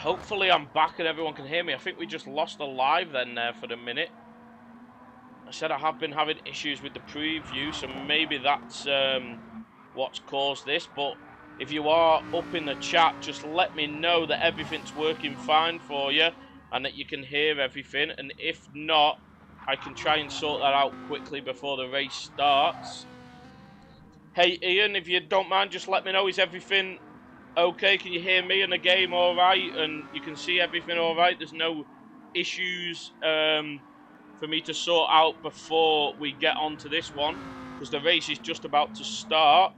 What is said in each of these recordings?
Hopefully I'm back and everyone can hear me. I think we just lost the live then there for the minute. I said I have been having issues with the preview, so maybe that's what's caused this. But if you are up in the chat, just let me know that everything's working fine for you and that you can hear everything. And if not, I can try and sort that out quickly before the race starts. Hey Ian, if you don't mind, just let me know, is everything okay? Can you hear me and the game all right? And you can see everything all right? There's no issues for me to sort out before we get on to this one, because the race is just about to start.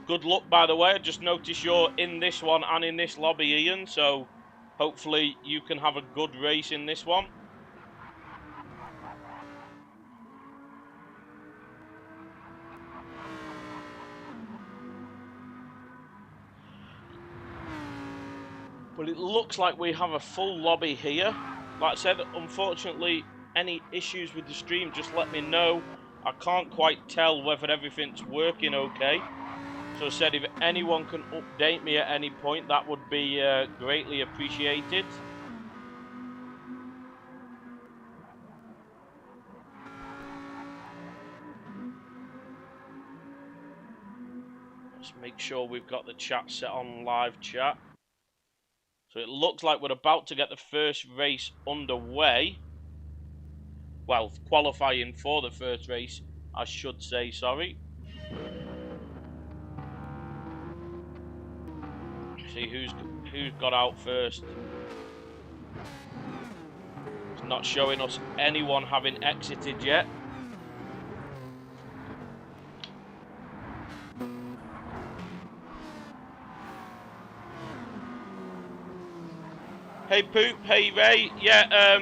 Good luck, by the way. I just noticed you're in this one and in this lobby, Ian, so hopefully you can have a good race in this one. But it looks like we have a full lobby here. Like I said, unfortunately, any issues with the stream, just let me know. I can't quite tell whether everything's working okay. So I said, if anyone can update me at any point, that would be greatly appreciated. Let's make sure we've got the chat set on live chat. So it looks like we're about to get the first race underway. Well, qualifying for the first race, I should say, sorry. See who's got out first. It's not showing us anyone having exited yet. Hey Poop, hey Ray, yeah,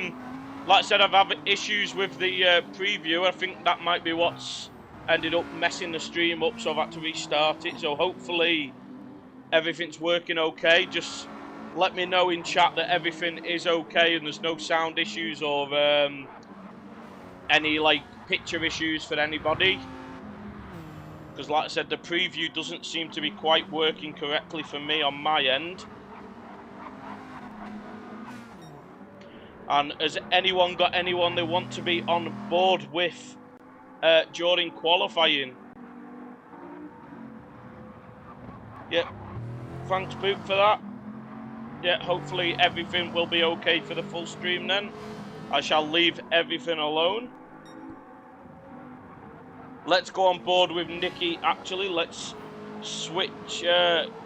like I said, I've had issues with the preview. I think that might be what's ended up messing the stream up, so I've had to restart it. So hopefully everything's working okay. Just let me know in chat that everything is okay and there's no sound issues or any like picture issues for anybody. Because like I said, the preview doesn't seem to be quite working correctly for me on my end. And has anyone got anyone they want to be on board with during qualifying? Yep. Thanks, Poop, for that. Yeah, hopefully everything will be okay for the full stream then. I shall leave everything alone. Let's go on board with Nikki, actually. Let's switch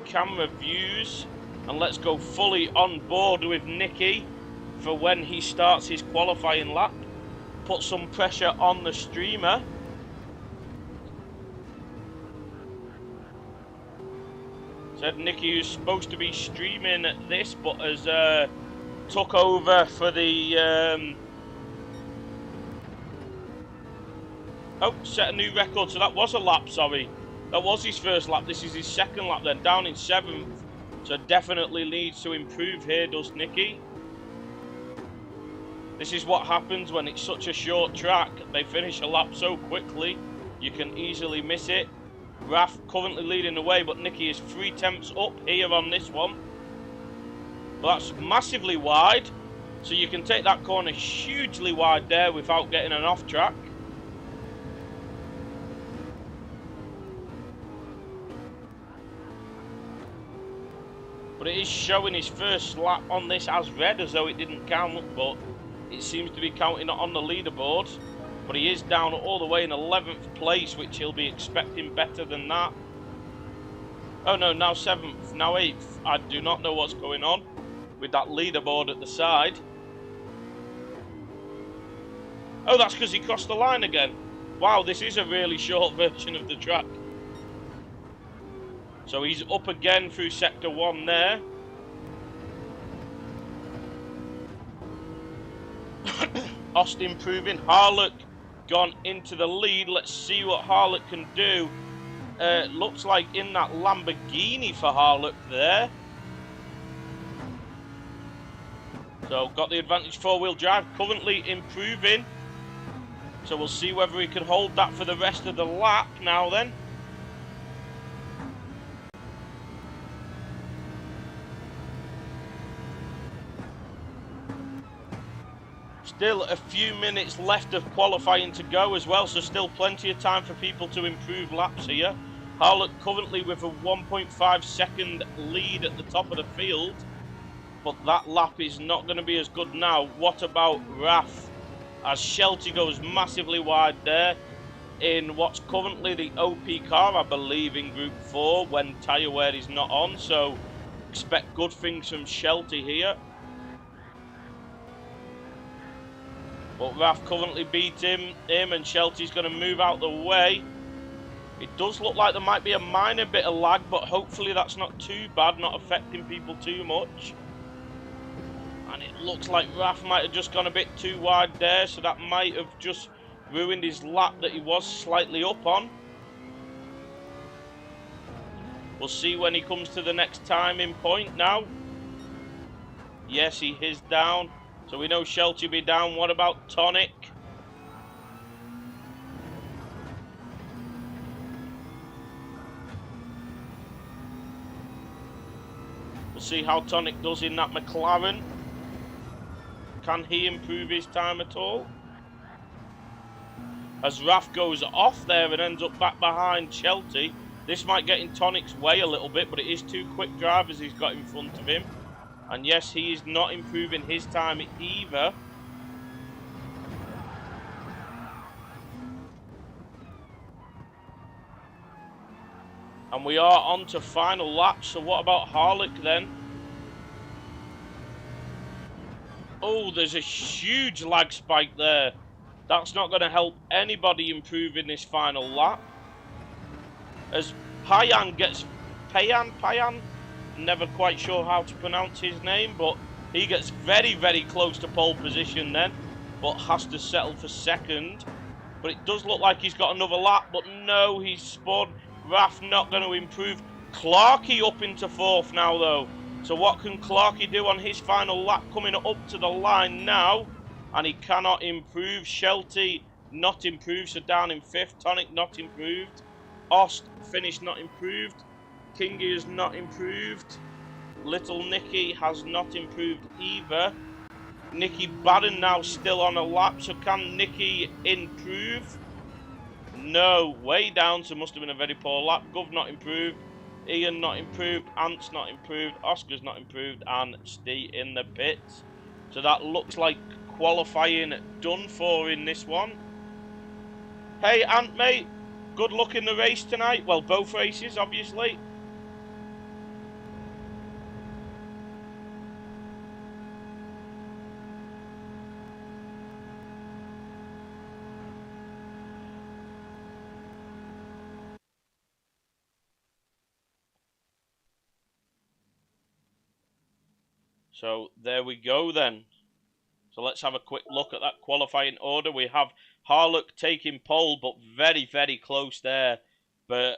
camera views and let's go fully on board with Nikki for when he starts his qualifying lap. Put some pressure on the streamer. Said Nikki, who's supposed to be streaming this, but has took over for the... Oh, set a new record. So that was a lap, sorry. That was his first lap. This is his second lap then, down in 7th. So definitely needs to improve here, does Nikki. This is what happens when it's such a short track. They finish a lap so quickly, you can easily miss it. Raf currently leading the way, but Nikki is 3 tenths up here on this one. But that's massively wide, so you can take that corner hugely wide there without getting an off track. But it is showing his first lap on this as red, as though it didn't count, but it seems to be counting on the leaderboard. But he is down all the way in 11th place, which he'll be expecting better than that. Oh no, now 7th, now 8th. I do not know what's going on with that leaderboard at the side. Oh, that's because he crossed the line again. Wow, this is a really short version of the track. So he's up again through sector 1 there. Austin improving. Harlock gone into the lead. Let's see what Harlock can do. Looks like in that Lamborghini for Harlock there. So got the advantage 4-wheel drive. Currently improving. So we'll see whether he can hold that for the rest of the lap now then. Still a few minutes left of qualifying to go as well, so still plenty of time for people to improve laps here. Harlock currently with a 1.5 second lead at the top of the field, but that lap is not going to be as good now. What about Raf? As Shelty goes massively wide there in what's currently the OP car, I believe, in Group 4 when tyre wear is not on, so expect good things from Shelty here. But Raf currently beat him and Shelty's going to move out the way. It does look like there might be a minor bit of lag, but hopefully that's not too bad, not affecting people too much. And it looks like Raf might have just gone a bit too wide there, so that might have just ruined his lap that he was slightly up on. We'll see when he comes to the next timing point now. Yes, he is down. So we know Shelty will be down. What about Tonic? We'll see how Tonic does in that McLaren. Can he improve his time at all? As Raf goes off there and ends up back behind Shelty. This might get in Tonic's way a little bit, but it is two quick drivers he's got in front of him. And yes, he is not improving his time either. And we are on to final lap. So what about Harlock then? Oh, there's a huge lag spike there. That's not going to help anybody improve in this final lap. As Payan gets... Payan? Never quite sure how to pronounce his name, but he gets very, very close to pole position then, but has to settle for second. But it does look like he's got another lap, but no, he's spun. Raf not going to improve. Clarkey up into fourth now, though. So what can Clarkey do on his final lap coming up to the line now? And he cannot improve. Shelty not improved, so down in fifth. Tonic not improved. Ost finished not improved. Kingy has not improved. Little Nicky has not improved either. Nicky Baden now still on a lap, so can Nicky improve? No, way down, so must have been a very poor lap. Gov not improved. Ian not improved. Ant's not improved. Oscar's not improved. And Steve in the pits. So that looks like qualifying done for in this one. Hey, Ant, mate. Good luck in the race tonight. Well, both races, obviously. So there we go then. So let's have a quick look at that qualifying order. We have Harlock taking pole, but very, very close there for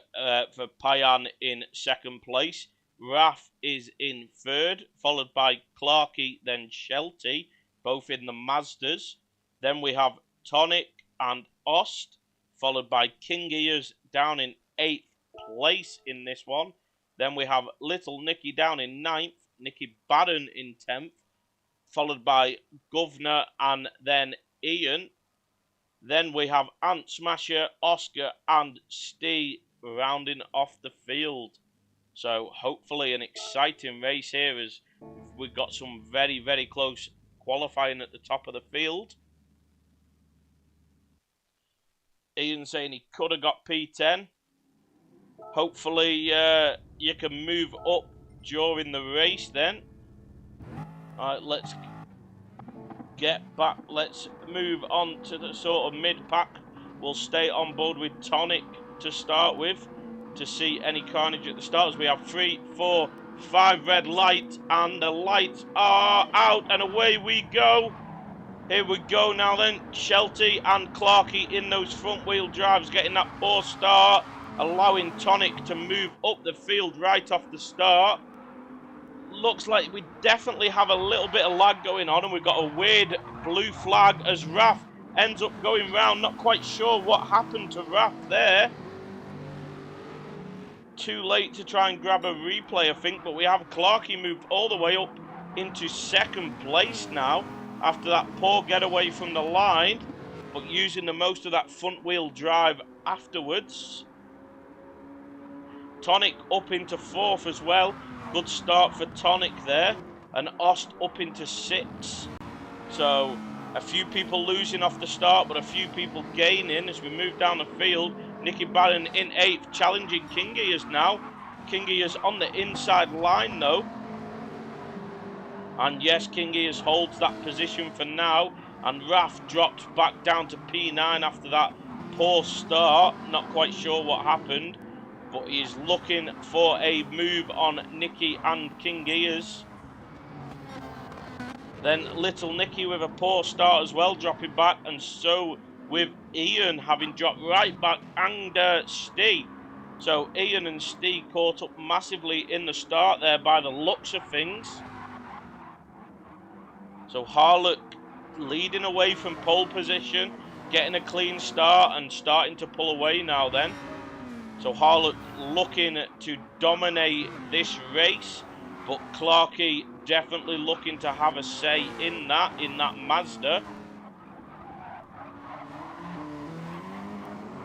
Payan in second place. Raf is in third, followed by Clarkey, then Shelty, both in the Mazdas. Then we have Tonic and Ost, followed by King Ears down in 8th place in this one. Then we have Little Nicky down in 9th. Nicky Baden in 10th, followed by Governor and then Ian. Then we have Ant Smasher, Oscar and Steve rounding off the field. So hopefully an exciting race here as we've got some very, very close qualifying at the top of the field. Ian saying he could have got P10. Hopefully you can move up during the race then. Alright, let's get back. Let's move on to the sort of mid-pack. We'll stay on board with Tonic to start with to see any carnage at the start as we have 3, 4, 5 red lights and the lights are out and away we go. Here we go now then. Shelty and Clarkey in those front wheel drives getting that poor start, allowing Tonic to move up the field right off the start. Looks like we definitely have a little bit of lag going on, and we've got a weird blue flag as Raf ends up going round. Not quite sure what happened to Raf there. Too late to try and grab a replay, I think, but we have Clarkey moved all the way up into second place now, after that poor getaway from the line, but using the most of that front wheel drive afterwards. Tonic up into 4th as well. Good start for Tonic there. And Ost up into 6th. So a few people losing off the start, but a few people gaining as we move down the field. Nicky Barron in 8th, challenging King Gears now. King Gears on the inside line though. And yes, King Gears holds that position for now. And Raf drops back down to P9 after that poor start. Not quite sure what happened, but he's looking for a move on Nicky and King Gears. Then Little Nicky with a poor start as well, dropping back, and so with Ian having dropped right back, and Steve. So Ian and Steve caught up massively in the start there by the looks of things. So Harlock leading away from pole position, getting a clean start and starting to pull away now then. So Harlock looking to dominate this race, but Clarkey definitely looking to have a say in that Mazda.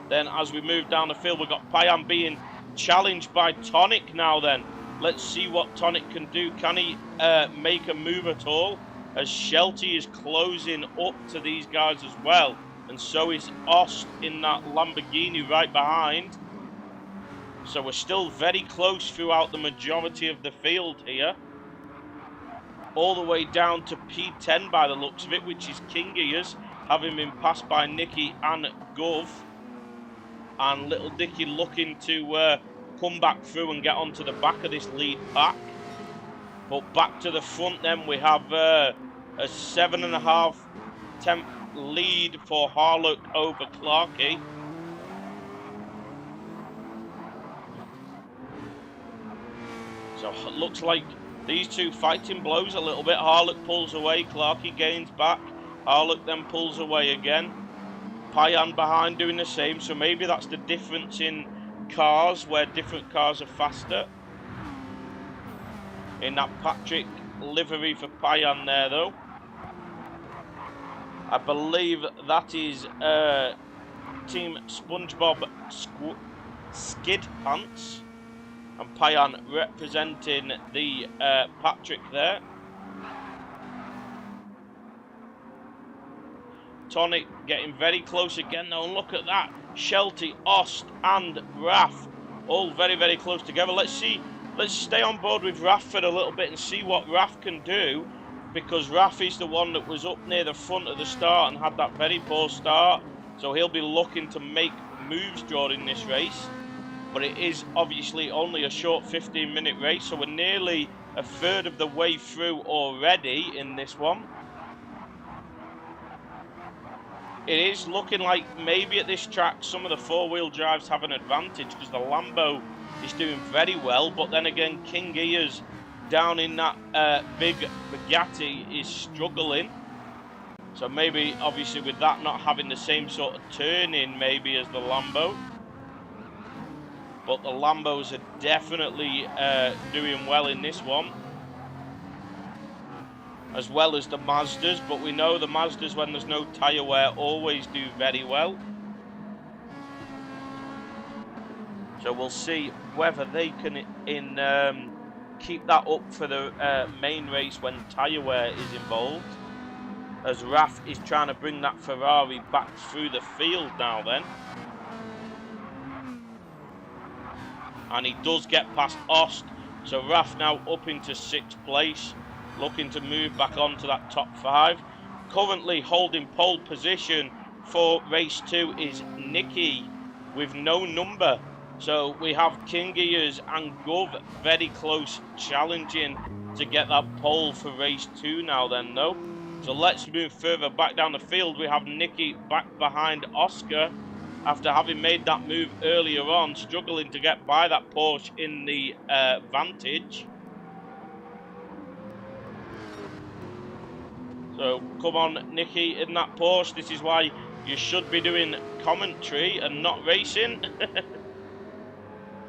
Then as we move down the field, we've got Payan being challenged by Tonic now then. Let's see what Tonic can do. Can he make a move at all? As Shelty is closing up to these guys as well. And so is Ost in that Lamborghini right behind. So we're still very close throughout the majority of the field here. All the way down to P10 by the looks of it, which is King Gears, having been passed by Nicky and Gov. And Little Dicky looking to come back through and get onto the back of this lead pack. But back to the front then, we have a 7.5 temp lead for Harlock over Clarkey. So it looks like these two fighting blows a little bit. Harlock pulls away, Clarkey gains back. Harlock then pulls away again. Payan behind doing the same, so maybe that's the difference in cars, where different cars are faster. In that Patrick livery for Payan there though. I believe that is Team SpongeBob Skid Pants. And Payan representing the Patrick there. Tonic getting very close again though. And look at that. Shelty, Ost and Raf all very, very close together. Let's stay on board with Raf for a little bit and see what Raf can do. Because Raf is the one that was up near the front of the start and had that very poor start. So he'll be looking to make moves during this race. But it is obviously only a short 15-minute race, so we're nearly a third of the way through already in this one. It is looking like maybe at this track some of the four-wheel drives have an advantage because the Lambo is doing very well, but then again King Gears down in that big Bugatti is struggling. So maybe obviously with that not having the same sort of turn-in maybe as the Lambo. But the Lambos are definitely doing well in this one. As well as the Mazdas. But we know the Mazdas, when there's no tyre wear, always do very well. So we'll see whether they can keep that up for the main race when tyre wear is involved. As Raf is trying to bring that Ferrari back through the field now then. And he does get past Ost. So Raf now up into 6th place. Looking to move back onto that top 5. Currently holding pole position for race 2 is Nicky with no number. So we have King Gears and Gov very close challenging to get that pole for race 2 now then though. So let's move further back down the field. We have Nicky back behind Oscar. After having made that move earlier on, struggling to get by that Porsche in the Vantage. So come on Nicky in that Porsche. This is why you should be doing commentary and not racing.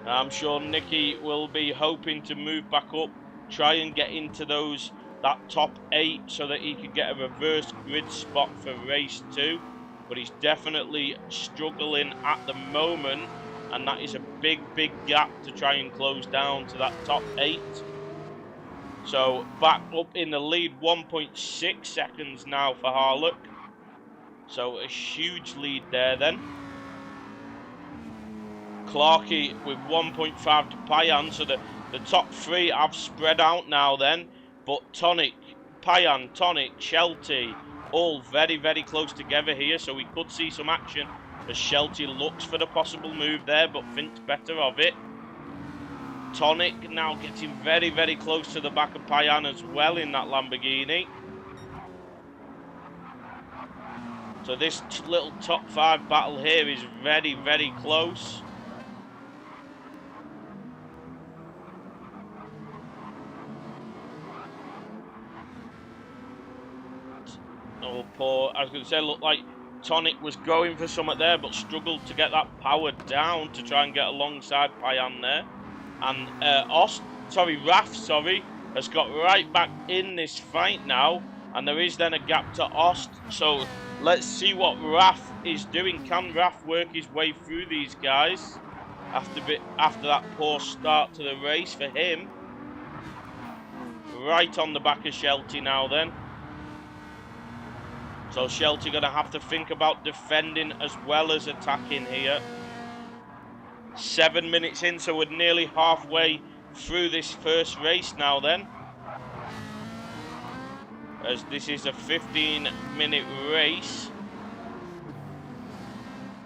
I'm sure Nicky will be hoping to move back up, try and get into those that top 8 so that he could get a reverse grid spot for race 2. But he's definitely struggling at the moment, and that is a big gap to try and close down to that top 8. So back up in the lead, 1.6 seconds now for Harlock. So a huge lead there then. Clarkey with 1.5 to Payan, so the top 3 have spread out now then. But Tonic, Payan, Tonic, Shelty, all very close together here, so we could see some action as Shelty looks for the possible move there, but thinks better of it. Tonic now getting very close to the back of Payan as well in that Lamborghini. So this little top 5 battle here is very close. Oh, poor. I was going to say, looked like Tonic was going for something there, but struggled to get that power down to try and get alongside Payan there. And Raf, has got right back in this fight now. And there is then a gap to Ost. So let's see what Raf is doing. Can Raf work his way through these guys after that poor start to the race for him? Right on the back of Shelty now then. So Shelty going to have to think about defending as well as attacking here. 7 minutes in, so we're nearly halfway through this first race now then. As this is a 15-minute race.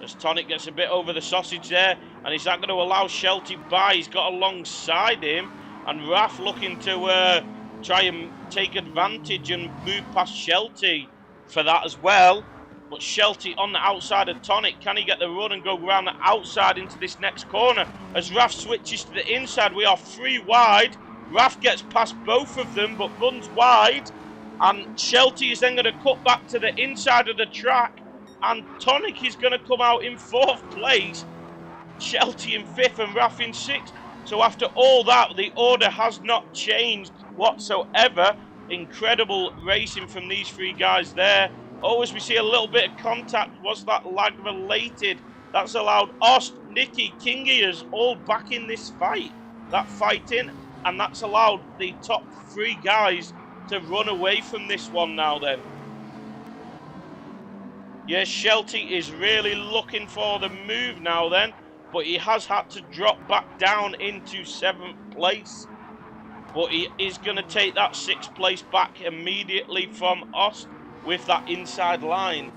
As Tonic gets a bit over the sausage there, and is that going to allow Shelty by? He's got alongside him, and Raf looking to try and take advantage and move past Shelty for that as well. But Shelty on the outside of Tonic, can he get the run and go around the outside into this next corner? As Raf switches to the inside, we are 3 wide. Raf gets past both of them, but runs wide. And Shelty is then going to cut back to the inside of the track. And Tonic is going to come out in 4th place. Shelty in 5th and Raf in 6th. So after all that, the order has not changed whatsoever. Incredible racing from these 3 guys there. Oh, as we see a little bit of contact, was that lag related? That's allowed Ost, Nicky, Kingias all back in this fight. That fighting, and that's allowed the top 3 guys to run away from this one now then. Yes, Shelty is really looking for the move now then, but he has had to drop back down into 7th place. But he is going to take that 6th place back immediately from Ost with that inside line.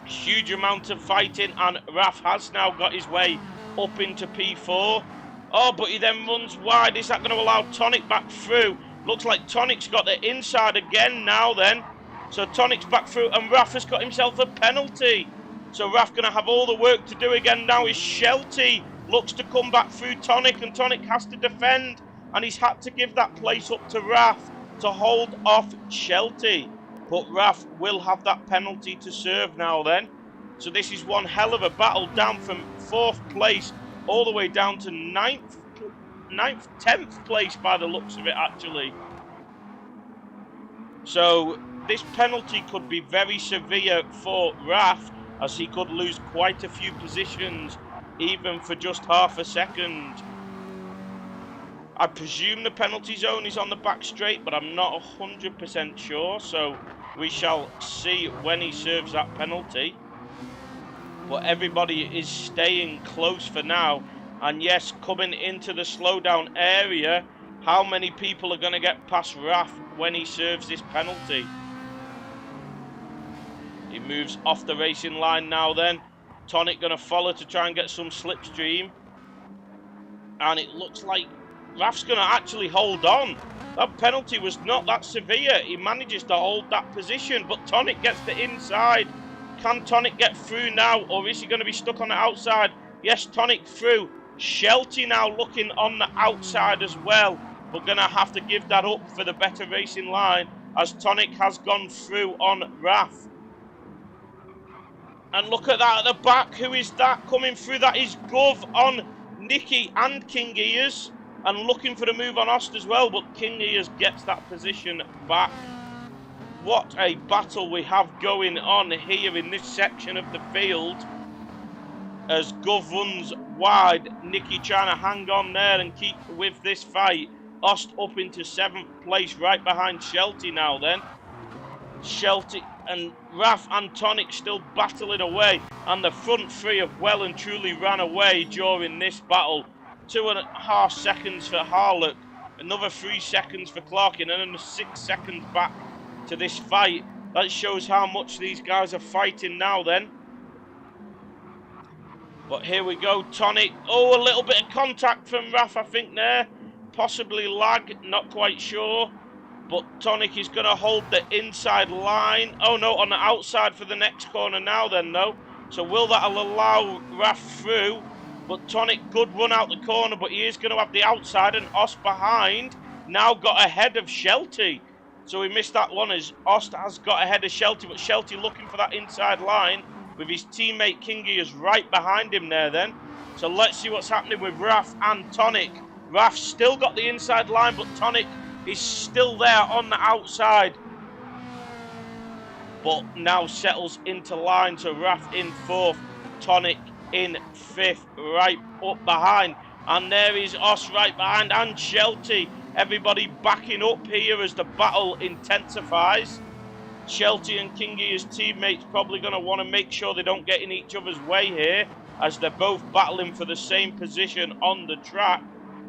Huge amount of fighting, and Raf has now got his way up into P4. Oh, but he then runs wide. Is that going to allow Tonic back through? Looks like Tonic's got the inside again now then. So Tonic's back through, and Raf has got himself a penalty. So Raf going to have all the work to do again now. Is Shelty looks to come back through Tonic, and Tonic has to defend, and he's had to give that place up to Raf to hold off Shelty. But Raf will have that penalty to serve now then. So this is one hell of a battle, down from 4th place all the way down to 10th place by the looks of it actually. So this penalty could be very severe for Raf, as he could lose quite a few positions even for just half a second. I presume the penalty zone is on the back straight, but I'm not 100% sure, so we shall see when he serves that penalty. But everybody is staying close for now. And yes, coming into the slowdown area, how many people are going to get past Raf when he serves this penalty? He moves off the racing line now then. Tonic going to follow to try and get some slipstream. And it looks like Raf's going to actually hold on. That penalty was not that severe. He manages to hold that position, but Tonic gets the inside. Can Tonic get through now, or is he going to be stuck on the outside? Yes, Tonic through. Shelty now looking on the outside as well. We're going to have to give that up for the better racing line, as Tonic has gone through on Raf. And look at that at the back. Who is that coming through? That is Gov on Nicky and King Ears. and looking for the move on Ost as well, but King Ears gets that position back. What a battle we have going on here in this section of the field. As Gov runs wide, Nicky trying to hang on there and keep with this fight. Ost up into 7th place, right behind Shelty now then. Shelty and Raf and Tonic still battling away, and the front three have well and truly ran away during this battle. 2.5 seconds for Harlock, another 3 seconds for Clarkin, and then 6 seconds back to this fight. That shows how much these guys are fighting now then. But here we go, Tonic. Oh, a little bit of contact from Raf, I think, there. Possibly lag, not quite sure. But Tonic is going to hold the inside line. Oh, no, on the outside for the next corner now then, though. So will that allow Raf through? But Tonic could run out the corner, but he is going to have the outside, and Ost behind now got ahead of Shelty. So we missed that one as Ost has got ahead of Shelty, but Shelty looking for that inside line with his teammate Kingy is right behind him there then. So let's see what's happening with Raf and Tonic. Raf still got the inside line, but Tonic is still there on the outside. But now settles into line, so Raf in 4th, Tonic in 5th, right up behind. And there is Ost right behind, and Shelty. Everybody backing up here as the battle intensifies. Shelty and Kingy, his teammates, probably going to want to make sure they don't get in each other's way here, as they're both battling for the same position on the track.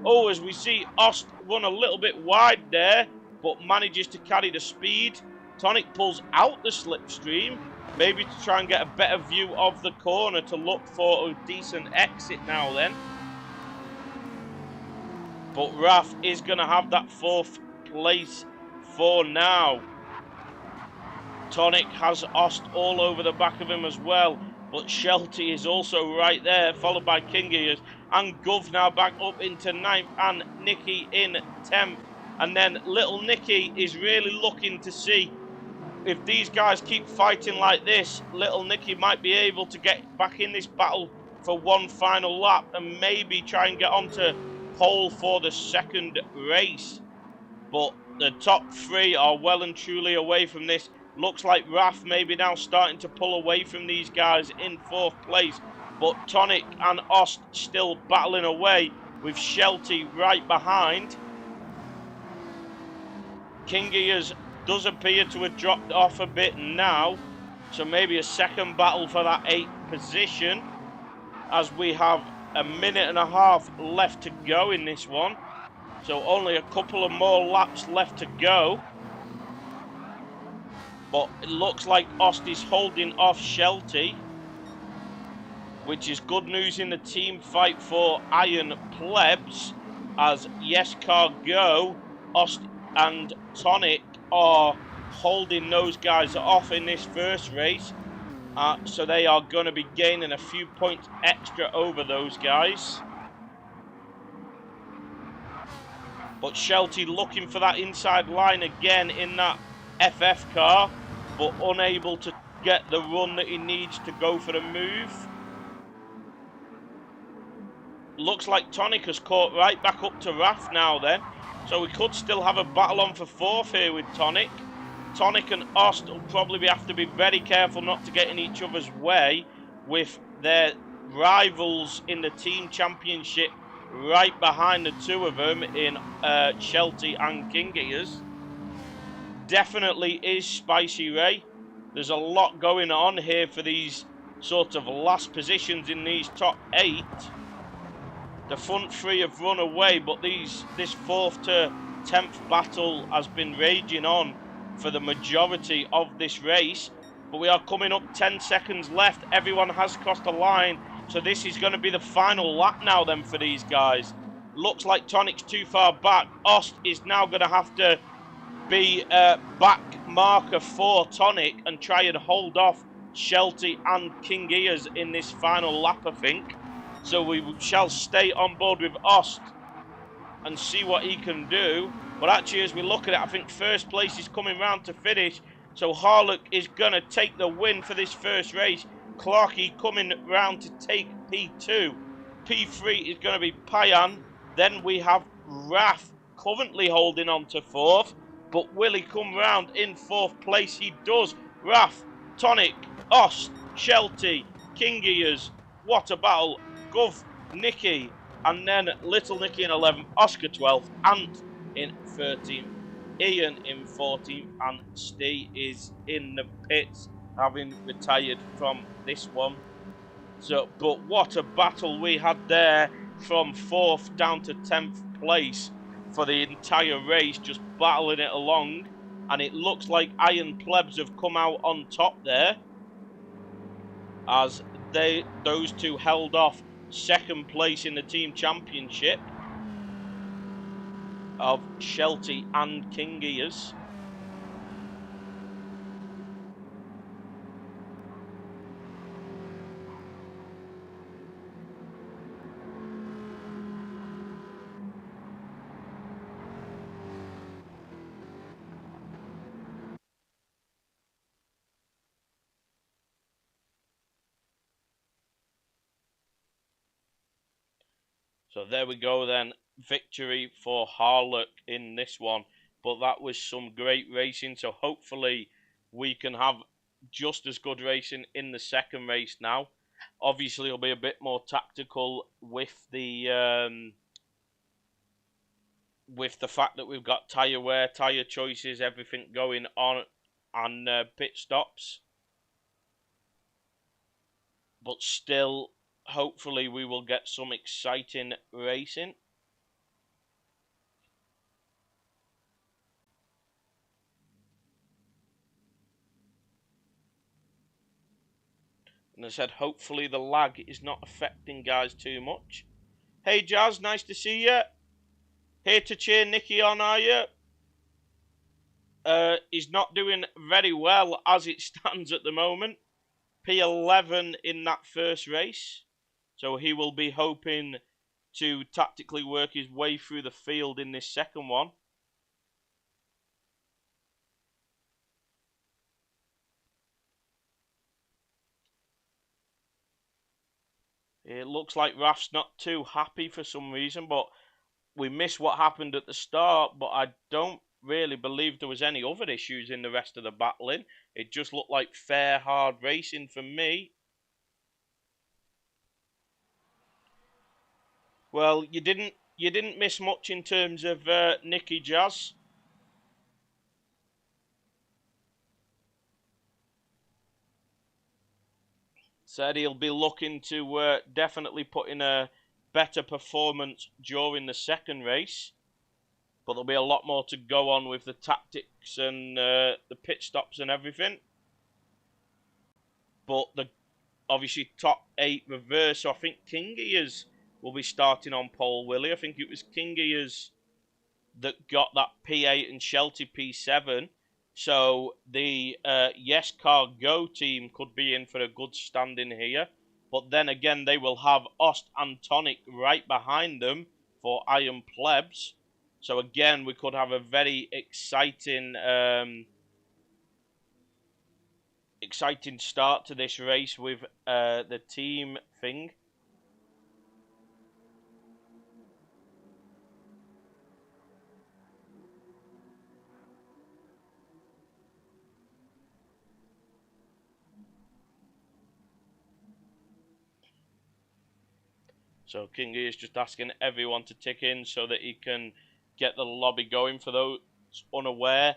Oh, as we see Ost run a little bit wide there, but manages to carry the speed. Tonic pulls out the slipstream, maybe to try and get a better view of the corner to look for a decent exit now then. But Raf is going to have that 4th place for now. Tonic has Ost all over the back of him as well, but Shelty is also right there, followed by Kingy, and Gov now back up into 9th, and Nicky in 10th. And then little Nicky is really looking to see if these guys keep fighting like this, little Nicky might be able to get back in this battle for one final lap and maybe try and get onto pole for the 2nd race. But the top 3 are well and truly away from this. Looks like Raf maybe now starting to pull away from these guys in 4th place. But Tonic and Ost still battling away with Shelty right behind. Kingy does appear to have dropped off a bit now. So maybe a second battle for that 8th position, as we have a minute and a half left to go in this one. So only a couple of more laps left to go. But it looks like Ost is holding off Shelty, which is good news in the team fight for Iron Plebs, as Yes Car Go, Ost and Tonic are holding those guys off in this first race. So they are going to be gaining a few points extra over those guys. But Shelty looking for that inside line again in that FF car, but unable to get the run that he needs to go for the move. Looks like Tonic has caught right back up to Raf now then. So we could still have a battle on for 4th here with Tonic. Tonic and Ost will probably have to be very careful not to get in each other's way with their rivals in the team championship right behind the two of them in Shelty and Kingiers. Definitely is Spicy Ray. There's a lot going on here for these sort of last positions in these top 8. The front 3 have run away, but this 4th to 10th battle has been raging on for the majority of this race. But we are coming up 10 seconds left. Everyone has crossed the line, so this is going to be the final lap now then for these guys. Looks like Tonic's too far back. Ost is now going to have to be back marker for Tonic and try and hold off Shelty and King Ears in this final lap, I think. So we shall stay on board with Ost and see what he can do. But actually, as we look at it, I think first place is coming round to finish. So Harlock is going to take the win for this first race. Clarkey coming round to take P2. P3 is going to be Payan. Then we have Raff currently holding on to 4th, but will he come round in 4th place? He does. Raff, Tonic, Ost, Shelty, King Ears, What a Battle, Gov, Nicky, and then Little Nicky in 11th, Oscar 12th, Ant in 13th, Ian in 14th, and Steve is in the pits, having retired from this one. So, but what a battle we had there from 4th down to 10th place for the entire race, just battling it along. And it looks like Iron Plebs have come out on top there, as those two held off 2nd place in the team championship of Shelty and King Ears. So there we go then, victory for Harlock in this one. But that was some great racing, so hopefully we can have just as good racing in the 2nd race now. Obviously it'll be a bit more tactical with the fact that we've got tyre wear, tyre choices, everything going on pit stops. But still, hopefully we will get some exciting racing. And I said, hopefully the lag is not affecting guys too much. Hey Jazz, nice to see you. Here to cheer Nicky on, are you? He's not doing very well as it stands at the moment. P11 in that 1st race. So he will be hoping to tactically work his way through the field in this 2nd one. It looks like Raf's not too happy for some reason, but we missed what happened at the start, but I don't really believe there was any other issues in the rest of the battling. It just looked like fair, hard racing for me. Well, you didn't miss much in terms of Nicky Jazz. Said he'll be looking to definitely put in a better performance during the 2nd race. But there'll be a lot more to go on with the tactics and the pit stops and everything. But the obviously top 8 reverse, so I think King Ears will be starting on pole, Willie. I think it was King Ears that got that P8 and Shelty P7. So the Yes Car Go team could be in for a good standing here. But then again, they will have Ost and Tonic right behind them for Iron Plebs. So again, we could have a very exciting exciting start to this race with the team thing. So King is just asking everyone to tick in so that he can get the lobby going. For those unaware,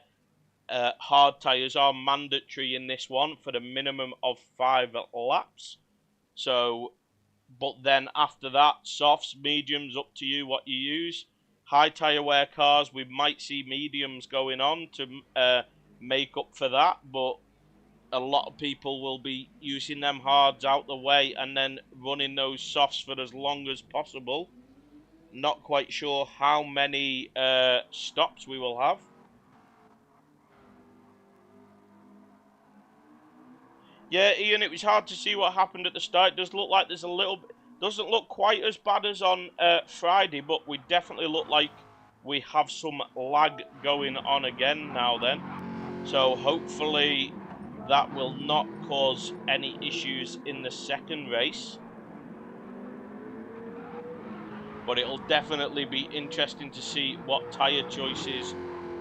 hard tyres are mandatory in this one for the minimum of 5 laps. So, but then after that, softs, mediums, up to you what you use. High tyre wear cars, we might see mediums going on to make up for that, but a lot of people will be using them hards out the way and then running those softs for as long as possible. Not quite sure how many stops we will have. Yeah, Ian, it was hard to see what happened at the start. It does look like there's a little bit, doesn't look quite as bad as on Friday, but we definitely look like we have some lag going on again now then. So hopefully that will not cause any issues in the 2nd race. but it'll definitely be interesting to see what tyre choices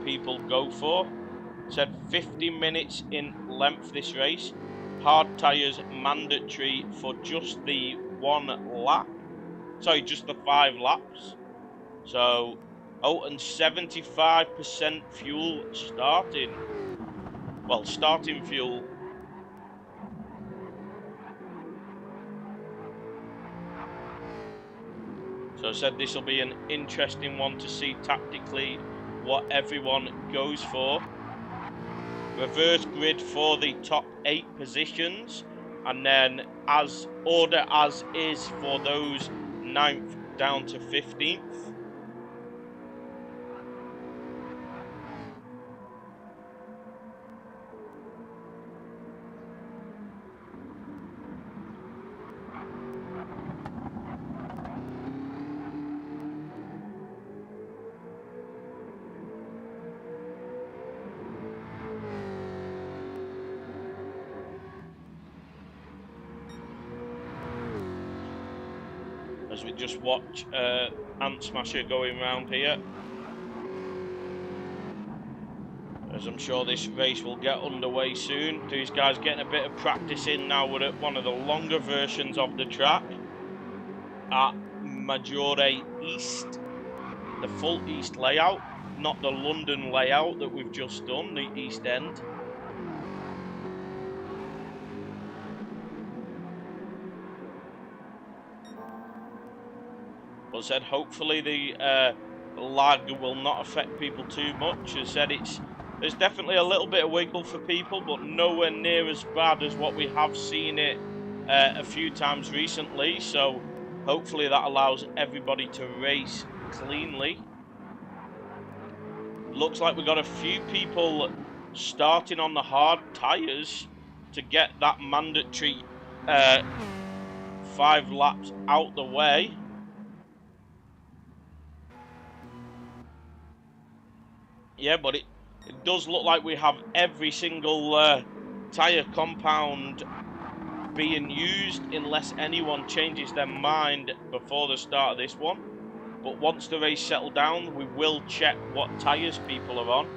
people go for. Said 50 minutes in length this race. Hard tyres mandatory for just the 1 lap. Sorry, just the 5 laps. So, oh, and 75% fuel starting. Well, starting fuel. So I said this will be an interesting one to see tactically what everyone goes for. Reverse grid for the top 8 positions, and then as order as is for those 9th down to 15th. As we just watch Ant Smasher going around here. As I'm sure this race will get underway soon. These guys getting a bit of practice in now. We're at one of the longer versions of the track at Maggiore East, the full East layout, not the London layout that we've just done, the East End. Well, said hopefully the lag will not affect people too much. As said, there's definitely a little bit of wiggle for people, but nowhere near as bad as what we have seen it a few times recently. So hopefully that allows everybody to race cleanly. Looks like we've got a few people starting on the hard tyres to get that mandatory 5 laps out the way. Yeah, but it does look like we have every single tyre compound being used unless anyone changes their mind before the start of this one. But once the race settles down, we will check what tyres people are on.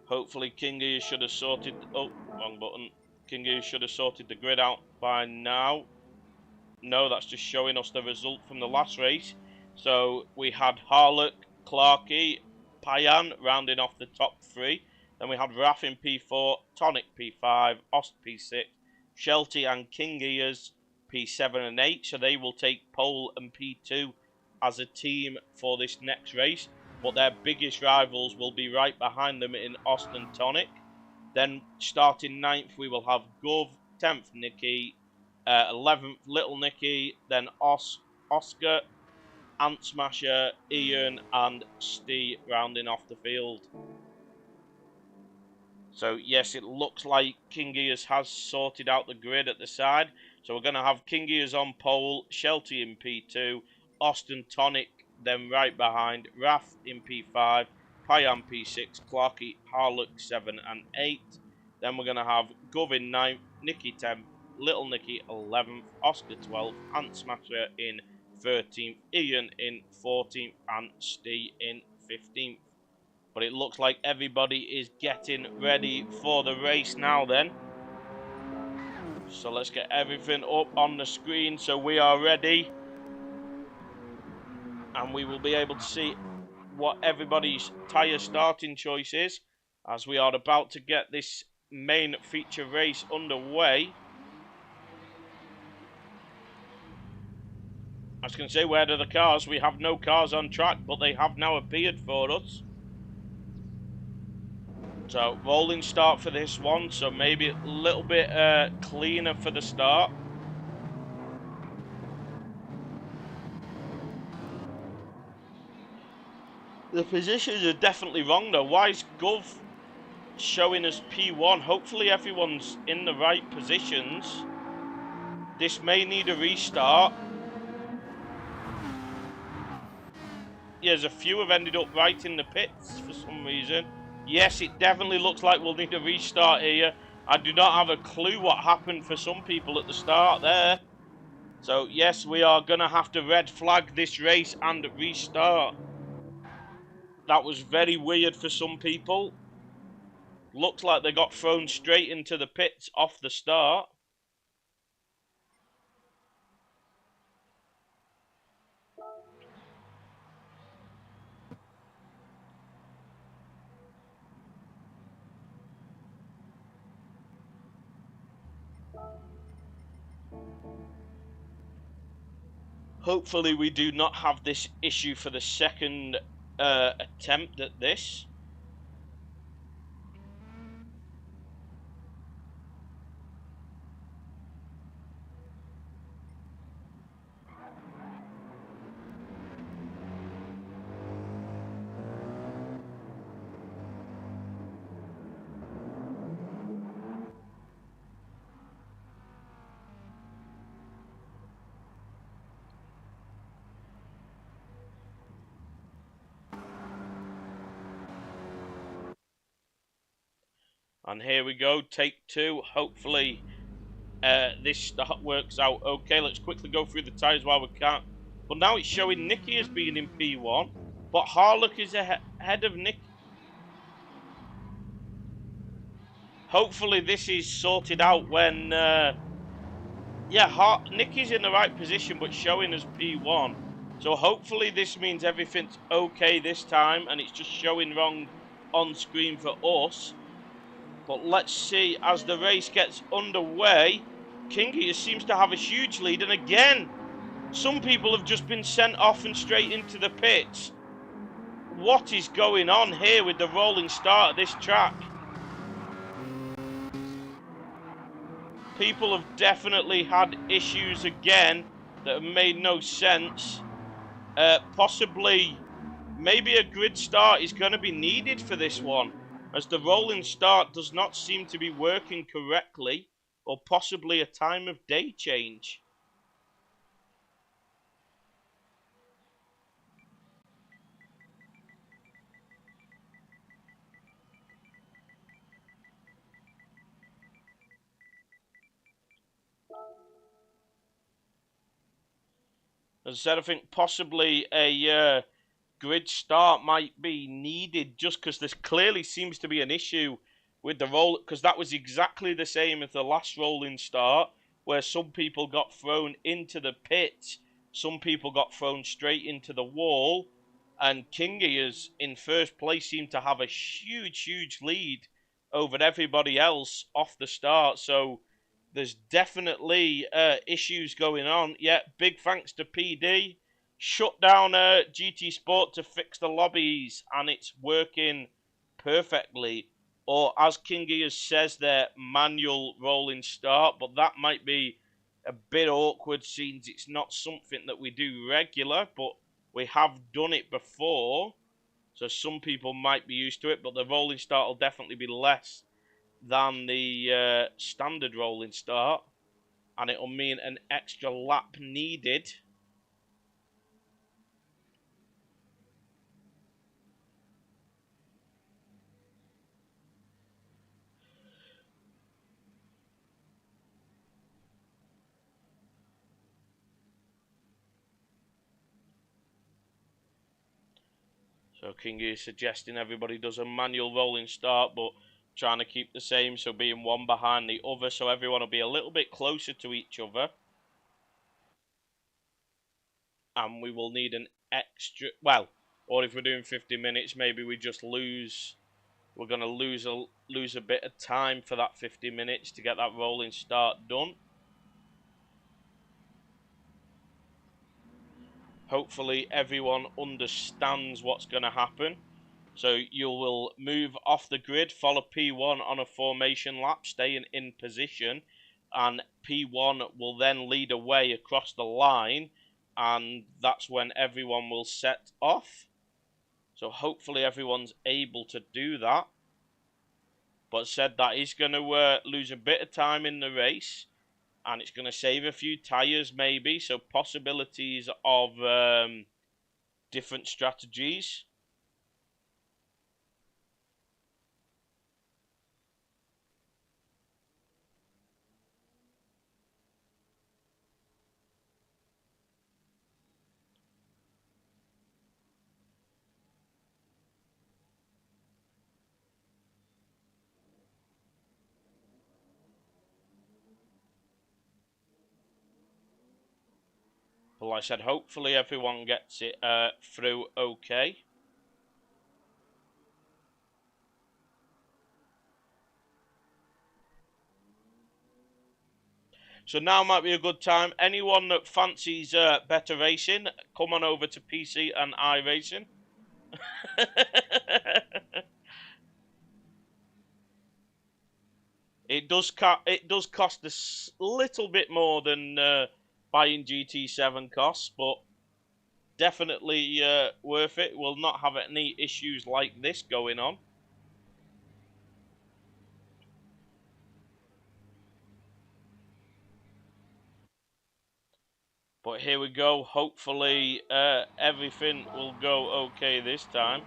Hopefully Kingy should have sorted... Oh, wrong button. Kingy should have sorted the grid out by now. No, that's just showing us the result from the last race. So we had Harlock, Clarkey, Payan rounding off the top 3. Then we had Raff in P4, Tonic P5, Ost P6, Shelty and Kingy as P7 and 8. So they will take pole and P2 as a team for this next race. But their biggest rivals will be right behind them in Ost and Tonic. Then starting 9th, we will have Gov, 10th Nicky, 11th Little Nicky, then Oscar, Ant Smasher, Ian and Steve rounding off the field. So yes, it looks like King Gears has sorted out the grid at the side. So we're going to have King Gears on pole, Shelty in P2, Austin Tonic then right behind, Raff in P5, Payan P6, Clarkey, Harlock 7 and 8. Then we're going to have Gov in 9th, Nicky 10th, Little Nicky 11th, Oscar 12th, Ant Smasher in 13th, Ian in 14th and Steve in 15th. But it looks like everybody is getting ready for the race now then. So let's get everything up on the screen so we are ready. And we will be able to see what everybody's tyre starting choice is as we are about to get this main feature race underway. I was going to say, where are the cars? We have no cars on track, but they have now appeared for us. So, rolling start for this one, so maybe a little bit cleaner for the start. The positions are definitely wrong though. Why is Gov showing us P1? Hopefully everyone's in the right positions. This may need a restart. yeah, there's a few have ended up right in the pits for some reason. Yes, it definitely looks like we'll need a restart here. I do not have a clue what happened for some people at the start there. So, yes, we are going to have to red flag this race and restart. That was very weird for some people. Looks like they got thrown straight into the pits off the start. Hopefully we do not have this issue for the second attempt at this. And here we go, take two. Hopefully this start works out okay. Let's quickly go through the tyres while we can. But now it's showing Nicky as being in P1, but Harlock is ahead of Nick. Hopefully this is sorted out when, Nicky's in the right position, but showing as P1. So hopefully this means everything's okay this time, and it's just showing wrong on screen for us. But let's see, as the race gets underway, Kingy seems to have a huge lead, and again, some people have just been sent off and straight into the pits. What is going on here with the rolling start of this track? People have definitely had issues again that have made no sense. Possibly, maybe a grid start is going to be needed for this one, as the rolling start does not seem to be working correctly, or possibly a time of day change. As I said, I think possibly a grid start might be needed, just because there clearly seems to be an issue with the roll, because that was exactly the same as the last rolling start, where some people got thrown into the pit, some people got thrown straight into the wall, and Kingy is in first place, seemed to have a huge lead over everybody else off the start. So there's definitely issues going on. Yeah, big thanks to PD. Shut down GT Sport to fix the lobbies, and it's working perfectly. Or as Kingy says there, manual rolling start, but that might be a bit awkward since it's not something that we do regular, but we have done it before, so some people might be used to it, but the rolling start will definitely be less than the standard rolling start, and it'll mean an extra lap needed. So King is suggesting everybody does a manual rolling start, but trying to keep the same, so being one behind the other, so everyone will be a little bit closer to each other. And we will need an extra, well, or if we're doing 50 minutes, maybe we just lose. We're going to lose a bit of time for that 50 minutes to get that rolling start done. Hopefully everyone understands what's going to happen. So you will move off the grid, follow P1 on a formation lap, staying in position, and P1 will then lead away across the line, and that's when everyone will set off. So hopefully everyone's able to do that. But said that is going to lose a bit of time in the race, and it's going to save a few tyres maybe, so possibilities of different strategies. But like I said, hopefully everyone gets it through okay. So now might be a good time. Anyone that fancies better racing, come on over to PC and iRacing. It does cost a little bit more than buying GT7 costs, but definitely worth it. We'll not have any issues like this going on. But here we go. Hopefully everything will go okay this time.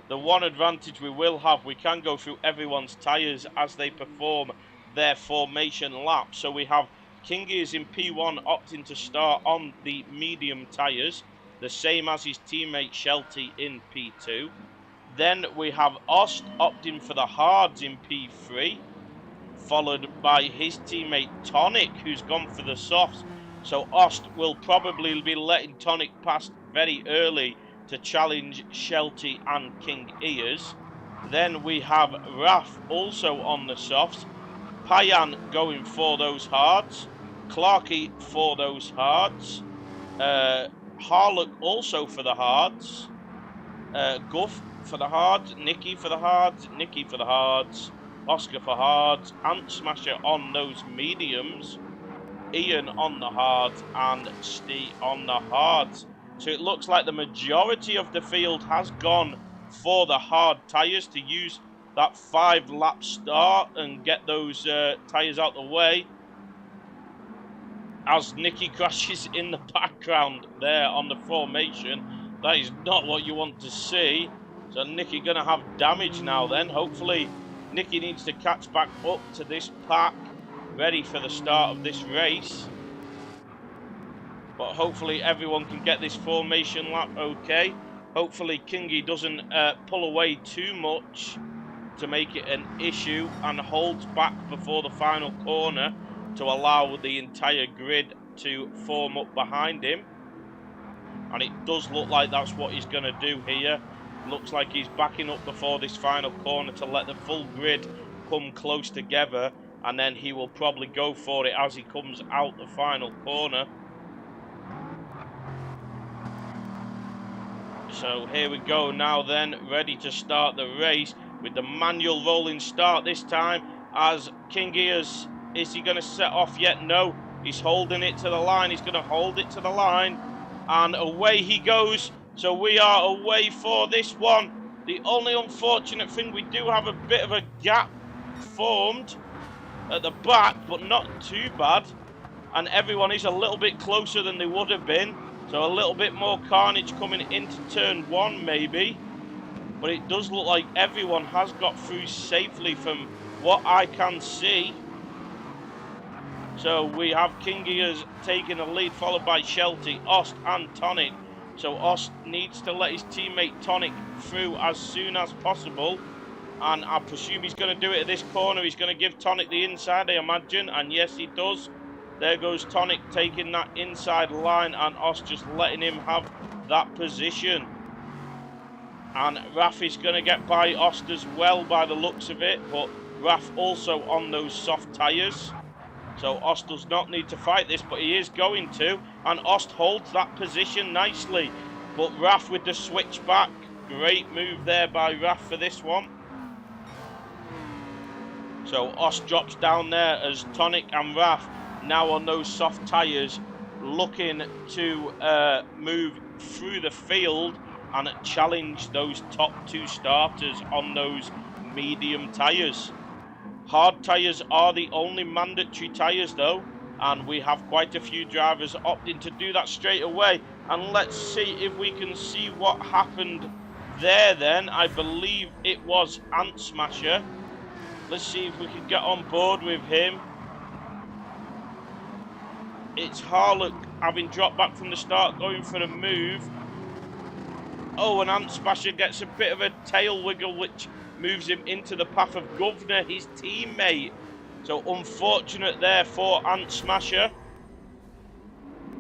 The one advantage we will have, we can go through everyone's tyres as they perform their formation lap. So we have Kingy is in P1 opting to start on the medium tyres, the same as his teammate Shelty in P2. Then we have Ost opting for the hards in P3, followed by his teammate Tonic, who's gone for the softs. So Ost will probably be letting Tonic pass very early to challenge Shelty and King Ears. Then we have Raf also on the softs. Payan going for those hards. Clarky for those hards. Harlock also for the hards. Guff for the hards. Nicky for the hards. Nicky for the hards. Oscar for hards. Ant Smasher on those mediums. Ian on the hards and Steve on the hards. So it looks like the majority of the field has gone for the hard tyres to use that 5-lap start and get those tyres out the way. As Nicky crashes in the background there on the formation, that is not what you want to see. So Nicky going to have damage now then. Hopefully Nicky needs to catch back up to this pack, ready for the start of this race. But hopefully everyone can get this formation lap okay. Hopefully Kingy doesn't pull away too much to make it an issue and holds back before the final corner to allow the entire grid to form up behind him. And it does look like that's what he's going to do here. Looks like he's backing up before this final corner to let the full grid come close together, and then he will probably go for it as he comes out the final corner. So here we go now then, ready to start the race with the manual rolling start this time as King Ears. Is he going to set off yet? No, he's holding it to the line. He's going to hold it to the line, and away he goes. So we are away for this one. The only unfortunate thing, we do have a bit of a gap formed at the back, but not too bad. And everyone is a little bit closer than they would have been. So a little bit more carnage coming into turn 1 maybe. But it does look like everyone has got through safely from what I can see. So we have King Ears taking the lead, followed by Shelty, Ost and Tonic. So Ost needs to let his teammate Tonic through as soon as possible. And I presume he's going to do it at this corner. He's going to give Tonic the inside, I imagine. And yes, he does. There goes Tonic taking that inside line, and Ost just letting him have that position. And Raf is going to get by Ost as well by the looks of it. But Raf also on those soft tyres. So Ost does not need to fight this, but he is going to. And Ost holds that position nicely. But Raf with the switch back. Great move there by Raf for this one. So Ost drops down there as Tonic and Raf now on those soft tyres, looking to move through the field and challenge those top 2 starters on those medium tyres. Hard tyres are the only mandatory tyres though, and we have quite a few drivers opting to do that straight away. And let's see if we can see what happened there then. I believe it was Ant Smasher. Let's see if we can get on board with him. It's Harlock having dropped back from the start, going for a move. Oh, and Ant Smasher gets a bit of a tail wiggle, which moves him into the path of Governor, his teammate. So unfortunate there for Ant Smasher.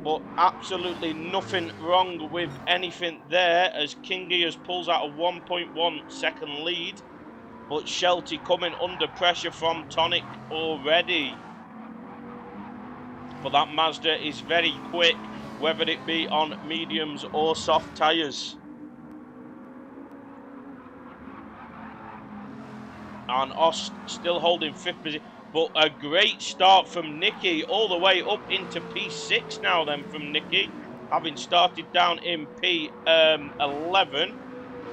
But absolutely nothing wrong with anything there, as King Gears pulls out a 1.1 second lead. But Shelty coming under pressure from Tonic already. But that Mazda is very quick, whether it be on mediums or soft tyres. And Ost still holding 5th position. But a great start from Nicky, all the way up into P6 now then from Nicky, having started down in P11.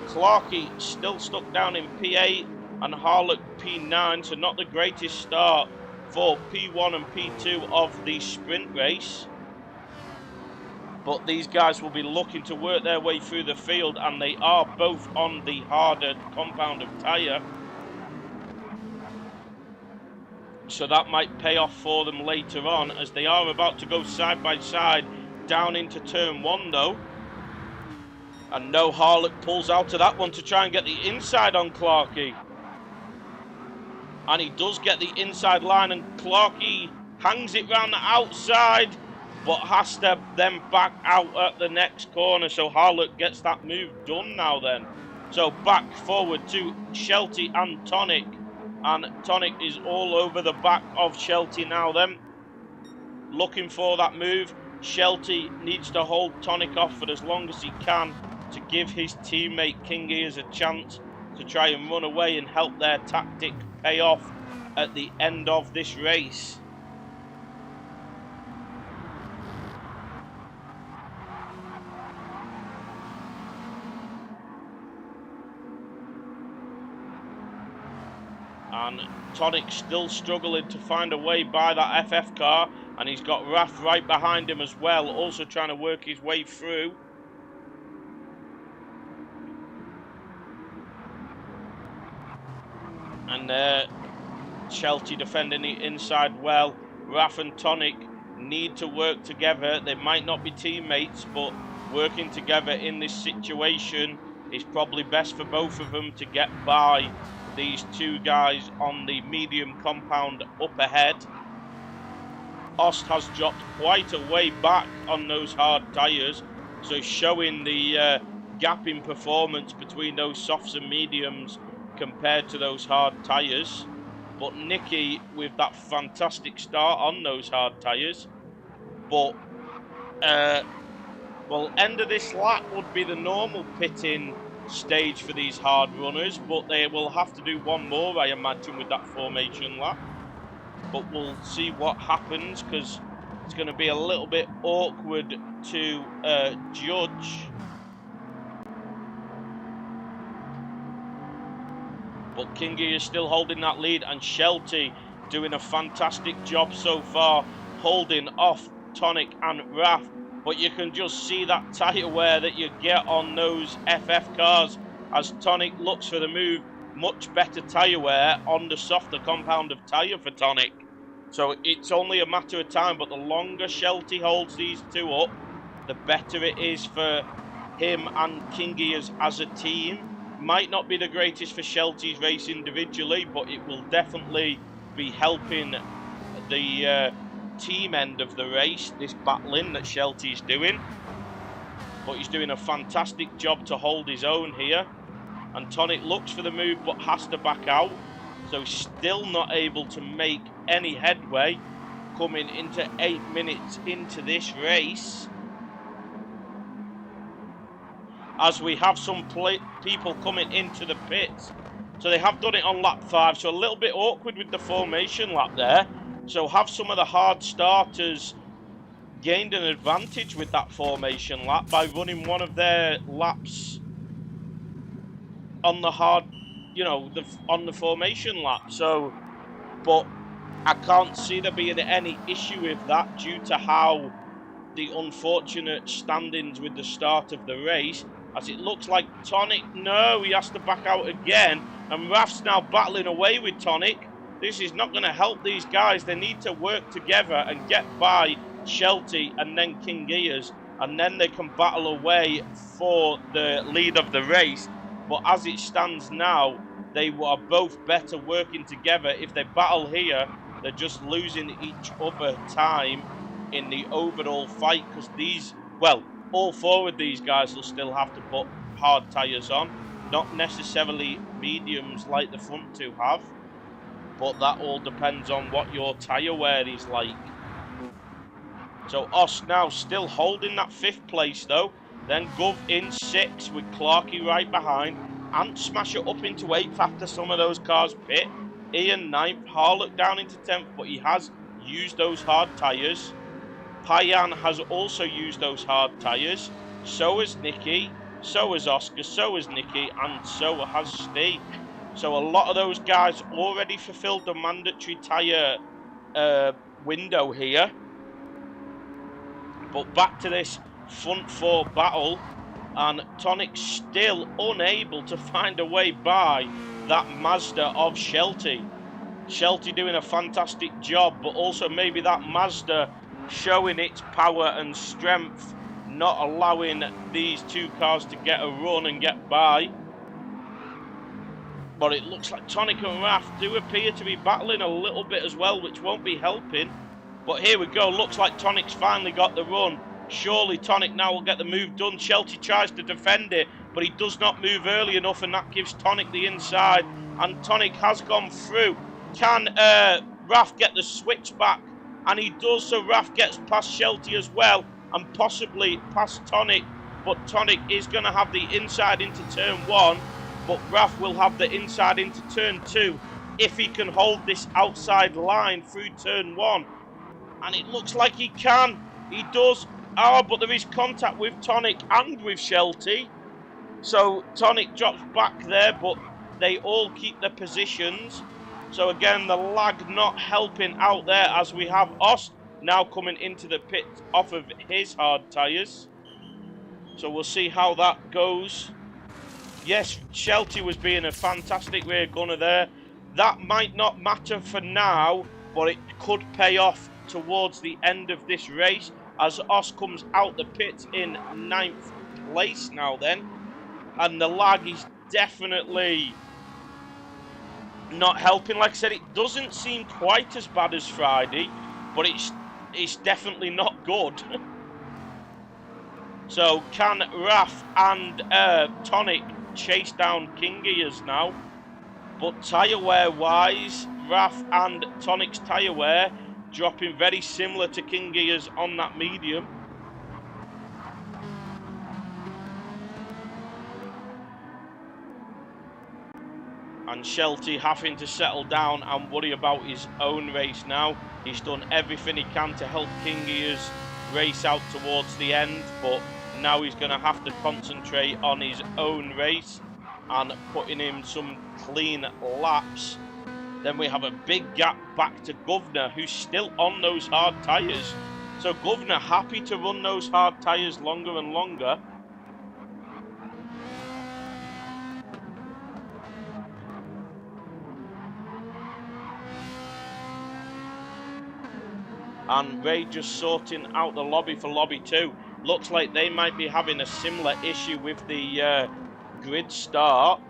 Clarkey still stuck down in P8 and Harlock P9, so not the greatest start for P1 and P2 of the sprint race. But these guys will be looking to work their way through the field, and they are both on the harder compound of tyre. So that might pay off for them later on, as they are about to go side by side down into turn 1 though. And no, Harlock pulls out of that one to try and get the inside on Clarkey. And he does get the inside line, and Clarkey hangs it round the outside, but has to then back out at the next corner. So Harlock gets that move done now then. So back forward to Shelty and Tonic. And Tonic is all over the back of Shelty now then. Looking for that move. Shelty needs to hold Tonic off for as long as he can to give his teammate King Gears a chance to try and run away and help their tactic pay off at the end of this race. And Tonic still struggling to find a way by that FF car, and he's got Raph right behind him as well, also trying to work his way through. And Shelty defending the inside well. Raph and Tonic need to work together. They might not be teammates, but working together in this situation is probably best for both of them to get by these two guys on the medium compound up ahead. Ost has dropped quite a way back on those hard tyres, so showing the gap in performance between those softs and mediums compared to those hard tyres. But Nicky with that fantastic start on those hard tyres. But well, end of this lap would be the normal pitting stage for these hard runners, but they will have to do one more, I imagine, with that formation lap. But we'll see what happens, because it's going to be a little bit awkward to judge. But Kingy is still holding that lead, and Shelty doing a fantastic job so far, holding off Tonic and Raph. But you can just see that tyre wear that you get on those FF cars as Tonic looks for the move. Much better tyre wear on the softer compound of tyre for Tonic. So it's only a matter of time, but the longer Shelty holds these two up, the better it is for him and Kingy as a team. Might not be the greatest for Shelty's race individually, but it will definitely be helping the team end of the race, this battling that Shelty's doing. But he's doing a fantastic job to hold his own here. And Tonic looks for the move but has to back out. So still not able to make any headway coming into 8 minutes into this race. As we have some people coming into the pits. So they have done it on lap 5, so a little bit awkward with the formation lap there. So have some of the hard starters gained an advantage with that formation lap by running one of their laps on the hard, you know, on the formation lap. So, but I can't see there being any issue with that due to how the unfortunate standings with the start of the race, as it looks like Tonic, no, he has to back out again, and Raf's now battling away with Tonic. This is not going to help these guys. They need to work together and get by Shelty and then King Gears, and then they can battle away for the lead of the race. But as it stands now, they are both better working together. If they battle here, they're just losing each other time in the overall fight, because these, well, all four of these guys will still have to put hard tyres on, not necessarily mediums like the front two have, but that all depends on what your tyre wear is like. So Os now still holding that 5th place though, then Gov in 6th with Clarkey right behind, Ant smash it up into 8th after some of those cars pit, Ian 9th, Harlock down into 10th, but he has used those hard tyres. Payan has also used those hard tyres, so has Nicky, so has Oscar, so has Nicky, and so has Steve. So a lot of those guys already fulfilled the mandatory tyre window here. But back to this front 4 battle, and Tonic still unable to find a way by that Mazda of Shelty. Shelty doing a fantastic job, but also maybe that Mazda showing its power and strength, not allowing these two cars to get a run and get by. But it looks like Tonic and Raf do appear to be battling a little bit as well, which won't be helping. But here we go, looks like Tonic's finally got the run. Surely Tonic now will get the move done. Shelty tries to defend it, but he does not move early enough, and that gives Tonic the inside. And Tonic has gone through. Can Raf get the switch back? And he does, so Raf gets past Shelty as well, and possibly past Tonic. But Tonic is going to have the inside into turn 1, but Raf will have the inside into turn 2 if he can hold this outside line through turn 1. And it looks like he can. He does. Oh, but there is contact with Tonic and with Shelty. So Tonic drops back there, but they all keep their positions. So again, the lag not helping out there, as we have Ost now coming into the pit off of his hard tyres. So we'll see how that goes. Yes, Shelty was being a fantastic rear gunner there. That might not matter for now, but it could pay off towards the end of this race, as Os comes out the pit in 9th place now then. And the lag is definitely not helping. Like I said, it doesn't seem quite as bad as Friday, but it's definitely not good. So can Raf and Tonic chase down King Gears now? But tyre wear wise, Raf and Tonic's tyre wear dropping very similar to King Gears on that medium. And Shelty having to settle down and worry about his own race now. He's done everything he can to help King Gears race out towards the end, but now he's going to have to concentrate on his own race and putting in some clean laps. Then we have a big gap back to Governor, who's still on those hard tyres. So Governor happy to run those hard tyres longer and longer. And Ray just sorting out the lobby for lobby 2. Looks like they might be having a similar issue with the grid start.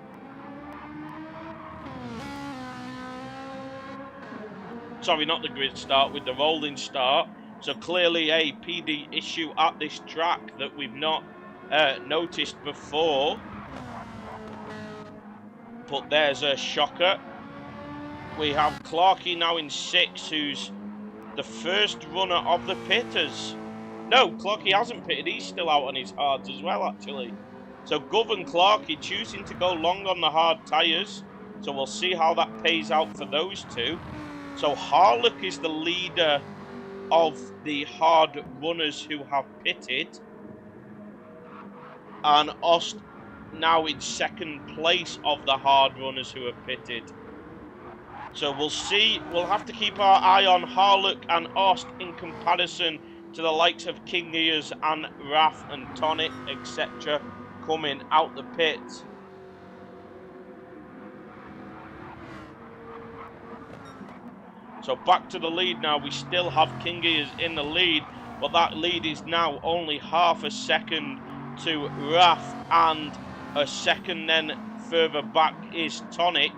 Sorry, not the grid start, with the rolling start. So clearly a PD issue at this track that we've not noticed before. But there's a shocker. We have Clarkey now in 6th, who's the first runner of the pitters. No, Clarkey hasn't pitted. He's still out on his hards as well, actually. So Gov and Clarkey choosing to go long on the hard tyres. So we'll see how that pays out for those two. So Harlock is the leader of the hard runners who have pitted. And Ost now in 2nd place of the hard runners who have pitted. So we'll see. We'll have to keep our eye on Harlock and Osk in comparison to the likes of King Ears and Raf and Tonic, etc. coming out the pit. So back to the lead now. We still have King Ears in the lead, but that lead is now only half a second to Raf, and a second then further back is Tonic,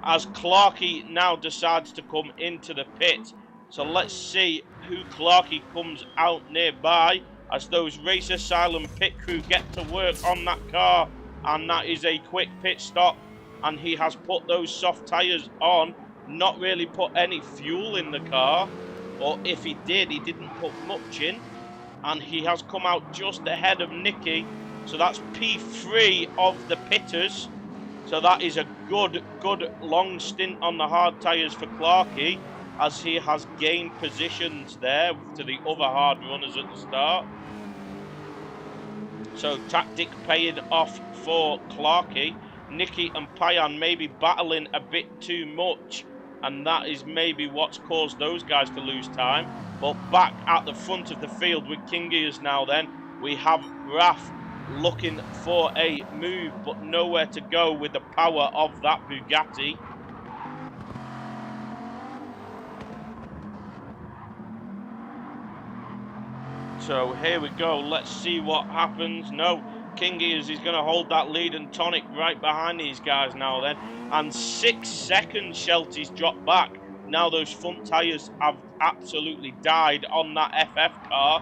as Clarkey now decides to come into the pit. So let's see who Clarkey comes out nearby as those Race Asylum pit crew get to work on that car, and that is a quick pit stop, and he has put those soft tyres on, not really put any fuel in the car, or if he did, he didn't put much in, and he has come out just ahead of Nicky. So that's P3 of the pitters. So that is a good long stint on the hard tyres for Clarkey, as he has gained positions there to the other hard runners at the start. So tactic paying off for Clarkey. Nicky and Payan maybe battling a bit too much, and that is maybe what's caused those guys to lose time. But back at the front of the field with King Ears now then, we have Raf looking for a move, but nowhere to go with the power of that Bugatti. So here we go, let's see what happens. No, King Ears is going to hold that lead, and Tonic right behind these guys now then. And 6 seconds Shelty's dropped back. Now those front tyres have absolutely died on that FF car.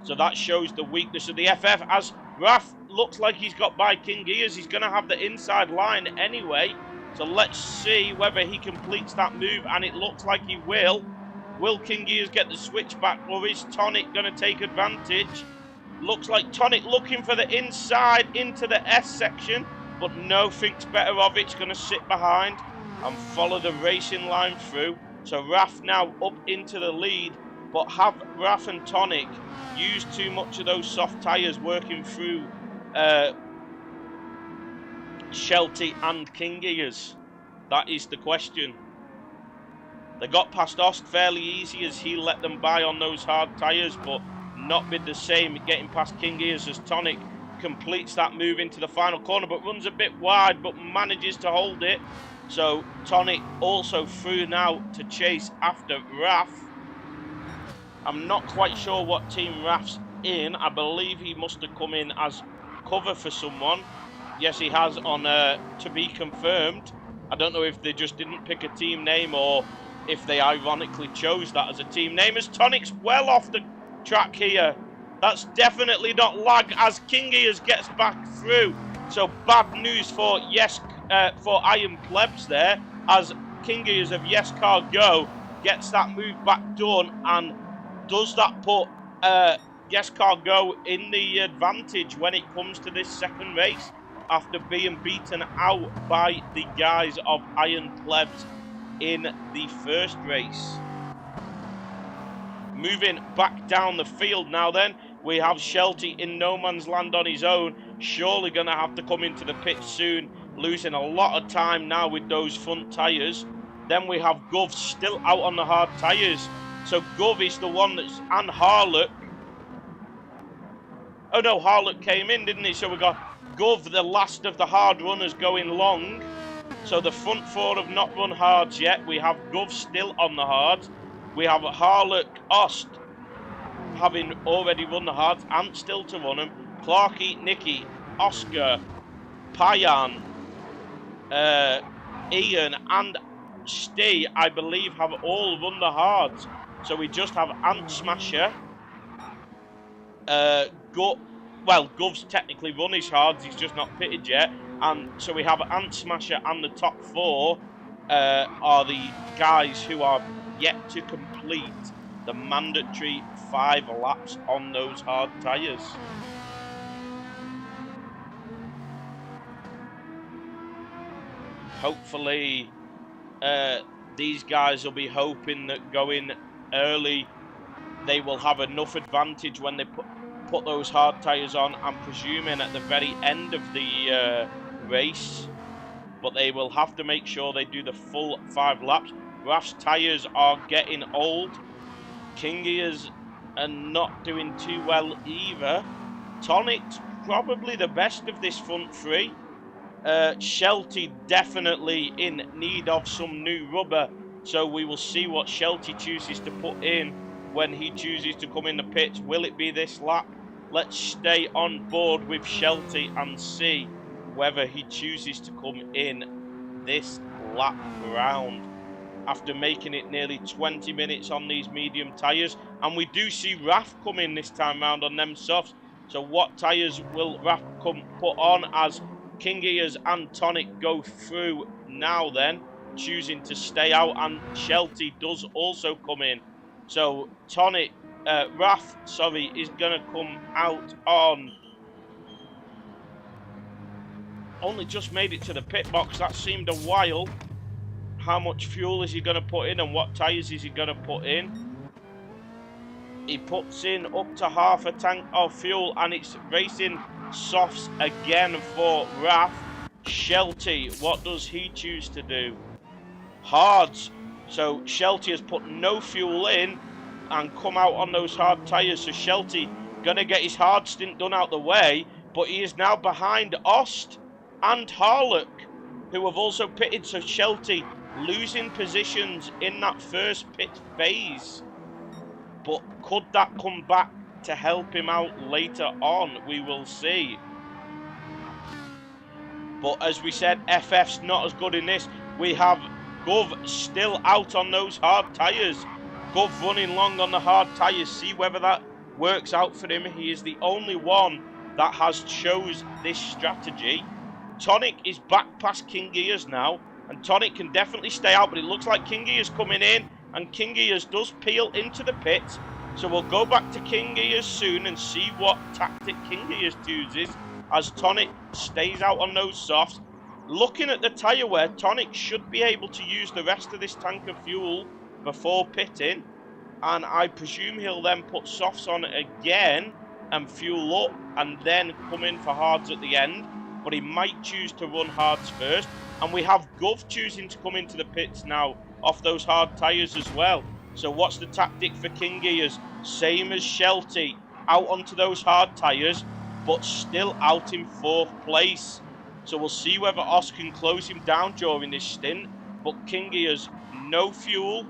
So that shows the weakness of the FF, as Raf looks like he's got by King Ears. He's going to have the inside line anyway. So let's see whether he completes that move, and it looks like he will. Will King Ears get the switch back, or is Tonic going to take advantage? Looks like Tonic looking for the inside into the S section, but no, thinks better of it. It's going to sit behind and follow the racing line through. So Raf now up into the lead, but have Raf and Tonic used too much of those soft tyres working through Shelty and King Ears? That is the question. They got past Osk fairly easy as he let them by on those hard tyres, but not been the same getting past King Ears as Tonic completes that move into the final corner, but runs a bit wide, but manages to hold it. So Tonic also through now to chase after Raf. I'm not quite sure what team Raf's in. I believe he must have come in as cover for someone. Yes, he has on to be confirmed. I don't know if they just didn't pick a team name, or if they ironically chose that as a team name, as Tonic's well off the track here. That's definitely not lag, as King Ears gets back through. So bad news for for Iron Plebs there, as King Ears of Yes Car Go gets that move back done, and does that put Yes Car Go in the advantage when it comes to this second race, after being beaten out by the guys of Iron Plebs in the first race. Moving back down the field now then, we have Shelty in no man's land on his own, surely going to have to come into the pit soon, losing a lot of time now with those front tyres. Then we have Gov still out on the hard tyres, so Gov is the one that's, and Harlock. Oh no, Harlock came in, didn't he? So we got Gov, the last of the hard runners, going long. So the front four have not run hards yet. We have Gov still on the hards. We have Harlock, Ost having already run the hards and still to run them. Clarkey, Nicky, Oscar, Payan, Ian and Stee, I believe, have all run the hards. So we just have Ant Smasher. Gov's technically run his hards, he's just not pitted yet. And so we have Ant Smasher, and the top four are the guys who are yet to complete the mandatory 5 laps on those hard tyres. Hopefully these guys will be hoping that going early they will have enough advantage when they put those hard tyres on. I'm presuming at the very end of the race but they will have to make sure they do the full 5 laps. Raf's tyres are getting old. King Gear's are not doing too well either. Tonic's probably the best of this front three. Shelty definitely in need of some new rubber, so we will see what Shelty chooses to put in when he chooses to come in the pits. Will it be this lap? Let's stay on board with Shelty and see whether he chooses to come in this lap round after making it nearly 20 minutes on these medium tyres. And we do see Raf come in this time round on them softs. So what tyres will Raf put on as King Gears and Tonic go through now then, choosing to stay out, and Shelty does also come in. So Raf is going to come out on, only just made it to the pit box. That seemed a while. How much fuel is he going to put in and what tyres is he going to put in? He puts in up to half a tank of fuel, and it's racing softs again for Raf. Shelty, what does he choose to do? Hards. So Shelty has put no fuel in and come out on those hard tyres. So Shelty going to get his hard stint done out the way, but he is now behind Ost and Harlock, who have also pitted. So Shelty losing positions in that first pit phase. But could that come back to help him out later on? We will see. But as we said, FF's not as good in this. We have Gov still out on those hard tyres. Gov running long on the hard tyres. See whether that works out for him. He is the only one that has chose this strategy. Tonic is back past King Gears now, and Tonic can definitely stay out, but it looks like King Gears coming in, and King Gears does peel into the pits. So we'll go back to King Gears soon and see what tactic King Gears chooses as Tonic stays out on those softs. Looking at the tyre wear, Tonic should be able to use the rest of this tank of fuel before pitting, and I presume he'll then put softs on again and fuel up and then come in for hards at the end, but he might choose to run hards first. And we have Gov choosing to come into the pits now off those hard tyres as well. So what's the tactic for King Gears? Same as Shelty, out onto those hard tyres, but still out in 4th place. So we'll see whether Os can close him down during this stint. But King Gears, no fuel,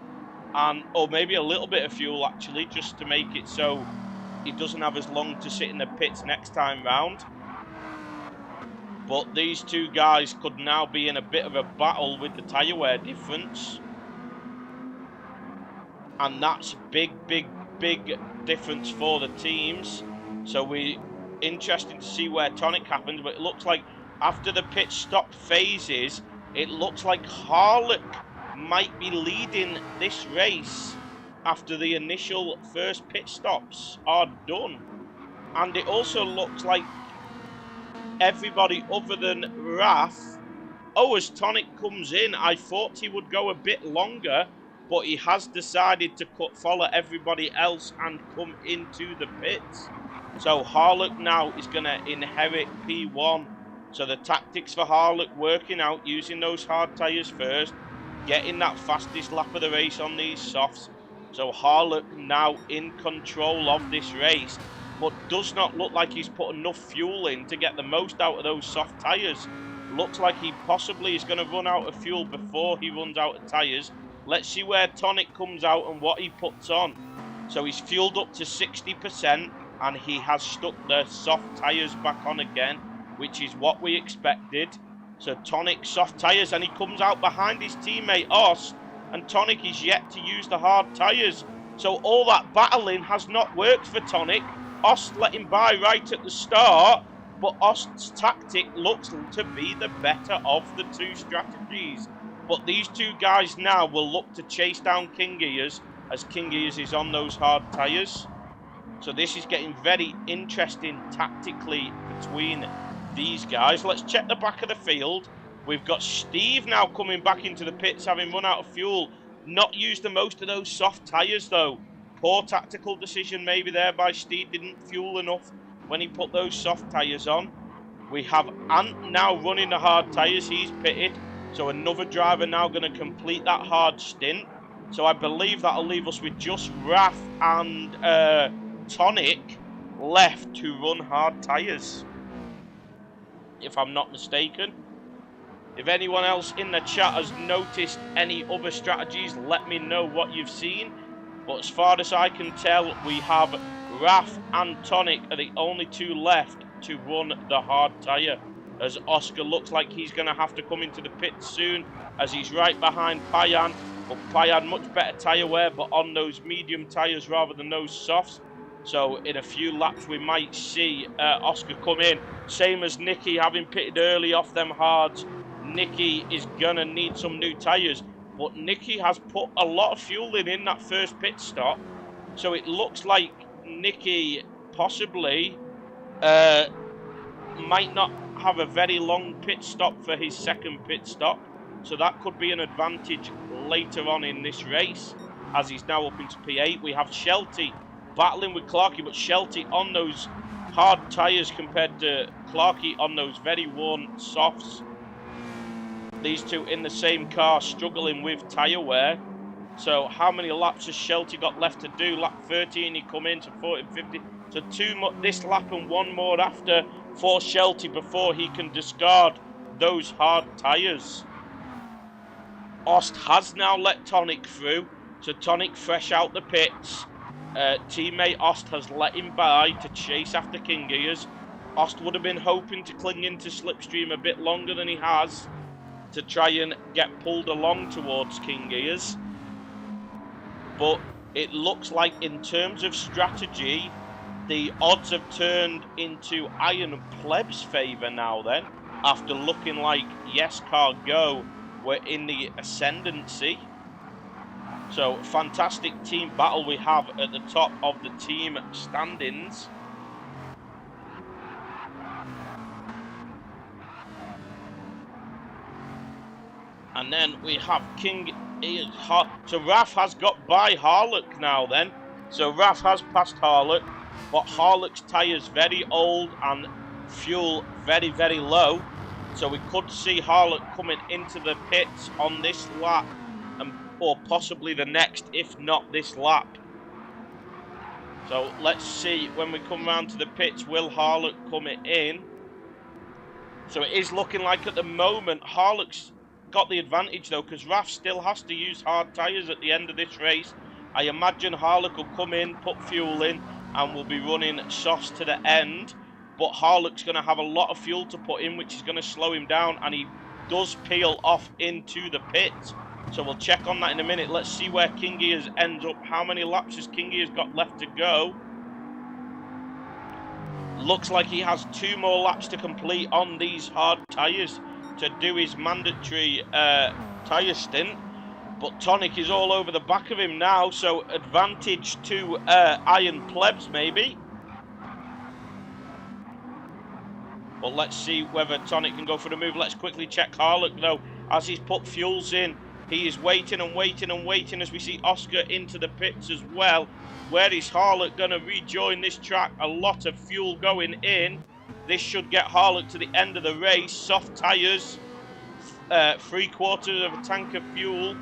or maybe a little bit of fuel actually, just to make it so he doesn't have as long to sit in the pits next time round. But these two guys could now be in a bit of a battle with the tyre wear difference. And that's big difference for the teams. So interesting to see where Tonic happens. But it looks like after the pit stop phases, it looks like Harlock might be leading this race after the initial first pit stops are done. And it also looks like everybody other than Raf. Oh, as Tonic comes in, I thought he would go a bit longer, but he has decided to follow everybody else and come into the pits. So Harlock now is going to inherit P1. So the tactics for Harlock working out, using those hard tyres first, getting that fastest lap of the race on these softs. So Harlock now in control of this race, but does not look like he's put enough fuel in to get the most out of those soft tyres. Looks like he possibly is going to run out of fuel before he runs out of tyres. Let's see where Tonic comes out and what he puts on. So he's fueled up to 60% and he has stuck the soft tyres back on again, which is what we expected. So Tonic soft tyres, and he comes out behind his teammate Os, and Tonic is yet to use the hard tyres. So all that battling has not worked for Tonic. Ost let him by right at the start, but Ost's tactic looks to be the better of the two strategies. But these two guys now will look to chase down King Gears, as King Gears is on those hard tyres. So this is getting very interesting tactically between these guys. Let's check the back of the field. We've got Steve now coming back into the pits, having run out of fuel. Not used the most of those soft tyres though. Poor tactical decision maybe there by Steve. Didn't fuel enough when he put those soft tyres on. We have Ant now running the hard tyres. He's pitted. So another driver now going to complete that hard stint. So I believe that'll leave us with just Raf and Tonic left to run hard tyres, if I'm not mistaken. If anyone else in the chat has noticed any other strategies, let me know what you've seen. But as far as I can tell, we have Raf and Tonic are the only two left to run the hard tyre, as Oscar looks like he's going to have to come into the pit soon, as he's right behind Payan. But Payan, much better tyre wear, but on those medium tyres rather than those softs. So in a few laps, we might see Oscar come in. Same as Nicky, having pitted early off them hards. Nicky is going to need some new tyres. But Nicky has put a lot of fuel in that first pit stop. So it looks like Nicky possibly might not have a very long pit stop for his second pit stop. So that could be an advantage later on in this race, as he's now up into P8. We have Shelty battling with Clarkey, but Shelty on those hard tyres compared to Clarkey on those very worn softs. These two in the same car struggling with tyre wear. So how many laps has Shelty got left to do? Lap 13 he come in to 40, 50. So two more this lap and one more after for Shelty before he can discard those hard tyres. Ost has now let Tonic through. So Tonic fresh out the pits. Teammate Ost has let him by to chase after King Gears. Ost would have been hoping to cling into Slipstream a bit longer than he has, to try and get pulled along towards King Gears. But it looks like in terms of strategy, the odds have turned into Iron Pleb's favour now then, after looking like Yes Car Go were in the ascendancy. So fantastic team battle we have at the top of the team standings. And then we have King. So Raf has got by Harlock now then. So Raf has passed Harlock, but Harlock's tyres very old and fuel very, very low. So we could see Harlock coming into the pits on this lap, or possibly the next, if not this lap. So let's see when we come round to the pits, will Harlock come in? So it is looking like at the moment Harlock's got the advantage though, because Raf still has to use hard tyres at the end of this race. I imagine Harlock will come in, put fuel in, and will be running softs to the end. But Harlock's going to have a lot of fuel to put in, which is going to slow him down, and he does peel off into the pit. So we'll check on that in a minute. Let's see where King Gears ends up. How many laps has King Gears got left to go? Looks like he has 2 more laps to complete on these hard tyres to do his mandatory tyre stint. But Tonic is all over the back of him now, so advantage to Iron Plebs maybe. But let's see whether Tonic can go for the move. Let's quickly check Harlock though, as he's put fuels in. He is waiting and waiting and waiting as we see Oscar into the pits as well. Where is Harlock going to rejoin this track? A lot of fuel going in. This should get Harlock to the end of the race. Soft tyres, 3/4 of a tank of fuel.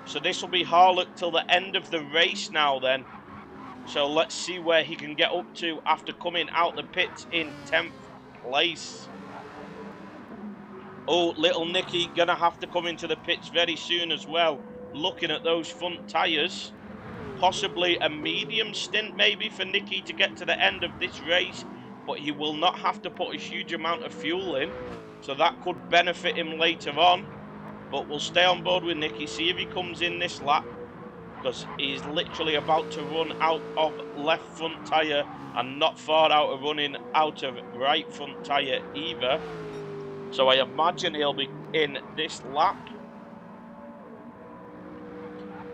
So this will be Harlock till the end of the race now then. So let's see where he can get up to after coming out the pits in 10th place. Oh, little Nicky gonna have to come into the pits very soon as well. Looking at those front tyres. Possibly a medium stint maybe for Nicky to get to the end of this race. But he will not have to put a huge amount of fuel in. So that could benefit him later on. But we'll stay on board with Nicky, see if he comes in this lap. Because he's literally about to run out of left front tyre and not far out of running out of right front tyre either. So I imagine he'll be in this lap.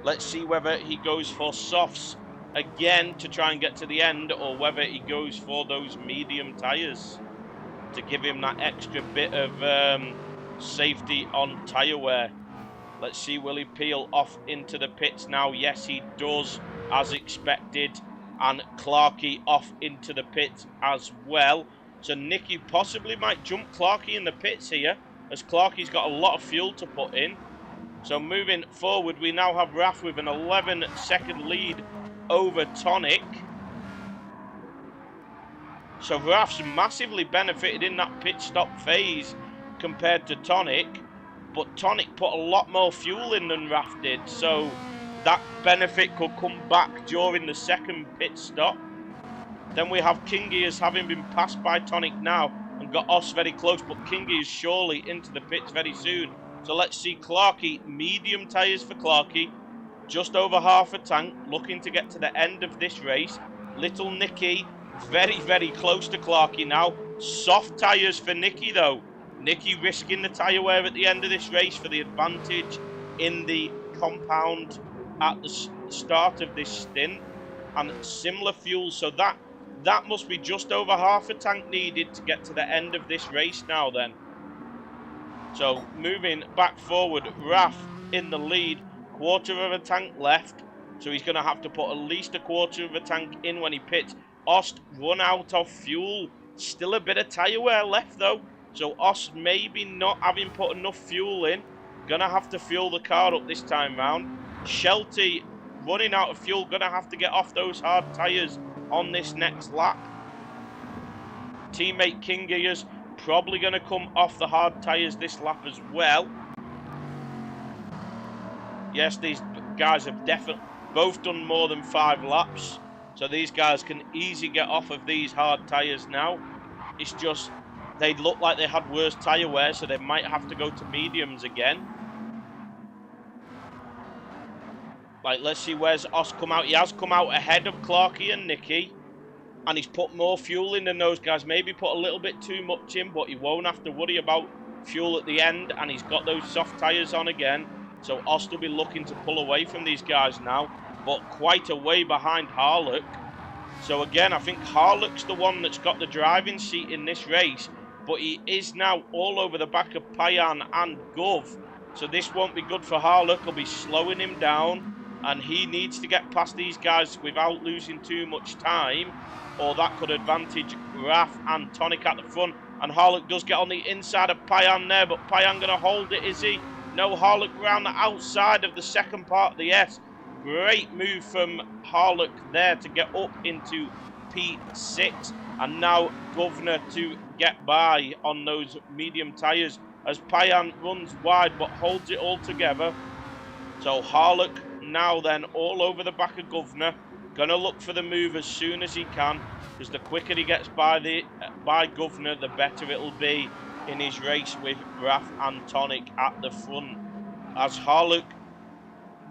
Let's see whether he goes for softs again to try and get to the end, or whether he goes for those medium tyres to give him that extra bit of safety on tyre wear. Let's see, will he peel off into the pits now? Yes, he does, as expected. And Clarkey off into the pits as well. So Nicky possibly might jump Clarky in the pits here, as Clarky's got a lot of fuel to put in. So moving forward, we now have Raf with an 11-second lead over Tonic. So Raf's massively benefited in that pit stop phase compared to Tonic, but Tonic put a lot more fuel in than Raf did, so that benefit could come back during the second pit stop. Then we have Kingy as having been passed by Tonic now and got Os very close, but Kingy is surely into the pits very soon. So let's see Clarky, medium tyres for Clarky, just over half a tank, looking to get to the end of this race. Little Nicky, very, very close to Clarky now. Soft tyres for Nicky though. Nicky risking the tyre wear at the end of this race for the advantage in the compound at the start of this stint. And similar fuel, so that must be just over half a tank needed to get to the end of this race now then. So moving back forward, Raf in the lead, quarter of a tank left, so he's going to have to put at least a quarter of a tank in when he pits. Ost run out of fuel, still a bit of tyre wear left though, so Ost maybe not having put enough fuel in, going to have to fuel the car up this time round. Shelty running out of fuel, going to have to get off those hard tyres on this next lap. Teammate King Gears probably going to come off the hard tyres this lap as well. Yes, these guys have definitely both done more than 5 laps, so these guys can easily get off of these hard tyres now. It's just they look like they had worse tyre wear, so they might have to go to mediums again. Like, let's see where's Os come out. He has come out ahead of Clarky and Nicky, and he's put more fuel in than those guys. Maybe put a little bit too much in, but he won't have to worry about fuel at the end, and he's got those soft tyres on again. So Os will be looking to pull away from these guys now, but quite a way behind Harlock. So again, I think Harlock's the one that's got the driving seat in this race, but he is now all over the back of Payan and Gov. So this won't be good for Harlock. He'll be slowing him down, and he needs to get past these guys without losing too much time, or that could advantage Raf and Tonic at the front. And Harlock does get on the inside of Payan there, but Payan going to hold it, is he? No, Harlock round the outside of the second part of the S. Great move from Harlock there to get up into P6. And now Governor to get by on those medium tyres as Payan runs wide but holds it all together. So Harlock now then all over the back of Governor. Going to look for the move as soon as he can, because the quicker he gets by Governor, the better it'll be in his race with Raf and Tonic at the front. As Harlock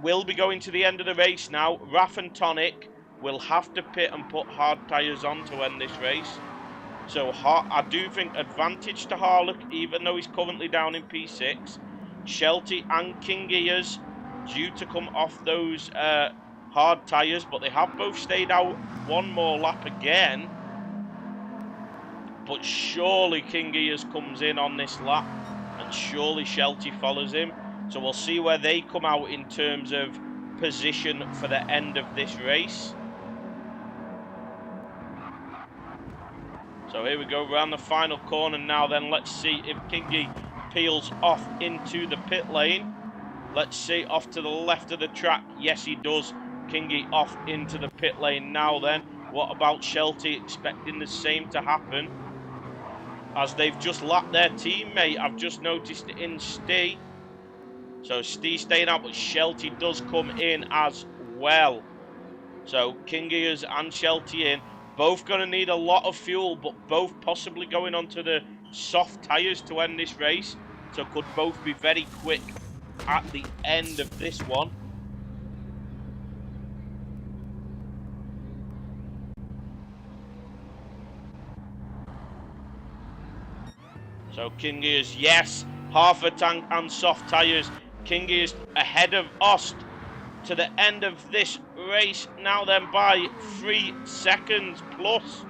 will be going to the end of the race now, Raf and Tonic will have to pit and put hard tyres on to end this race. So I do think advantage to Harlock, even though he's currently down in P6. Shelty and King Gears due to come off those hard tyres, but they have both stayed out one more lap again. But surely King Gears comes in on this lap, and surely Shelty follows him. So we'll see where they come out in terms of position for the end of this race. So here we go, around the final corner now then. Let's see if Kingy peels off into the pit lane. Let's see, off to the left of the track. Yes, he does. Kingy off into the pit lane now then. What about Shelty? Expecting the same to happen, as they've just lapped their teammate. I've just noticed it in Stee. So Stee staying out, but Shelty does come in as well. So King Gears and Shelty in. Both going to need a lot of fuel, but both possibly going onto the soft tyres to end this race. So could both be very quick at the end of this one. So King Gears, yes, half a tank and soft tyres. King Gears ahead of Ost to the end of this race now then by 3 seconds plus.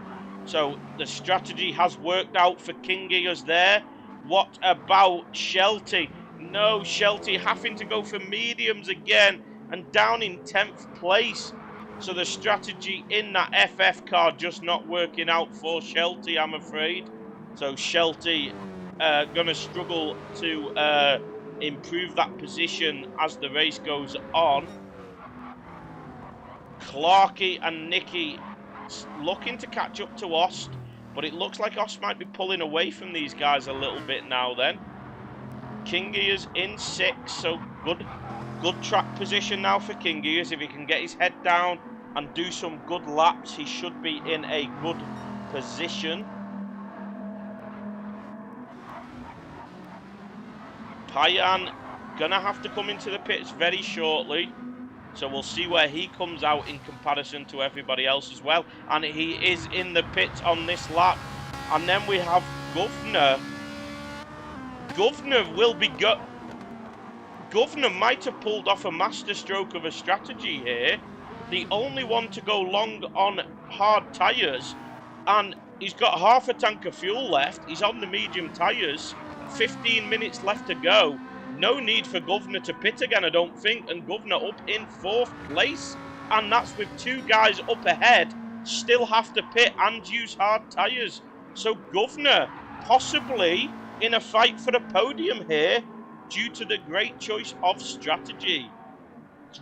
So the strategy has worked out for King Gears there. What about Shelty? No, Shelty having to go for mediums again and down in 10th place. So the strategy in that FF car just not working out for Shelty, I'm afraid. So Shelty going to struggle to improve that position as the race goes on. Clarky and Nicky looking to catch up to Ost, but it looks like Ost might be pulling away from these guys a little bit now then. King Gears in 6, so good track position now for King Gears. If he can get his head down and do some good laps, he should be in a good position. Payan gonna have to come into the pits very shortly, so we'll see where he comes out in comparison to everybody else as well. And he is in the pits on this lap. And then we have Governor. Governor Governor might have pulled off a masterstroke of a strategy here. The only one to go long on hard tyres, and he's got half a tank of fuel left. He's on the medium tyres, 15 minutes left to go. No need for Governor to pit again, I don't think, and Governor up in 4th place, and that's with 2 guys up ahead still have to pit and use hard tyres. So Governor possibly in a fight for the podium here due to the great choice of strategy.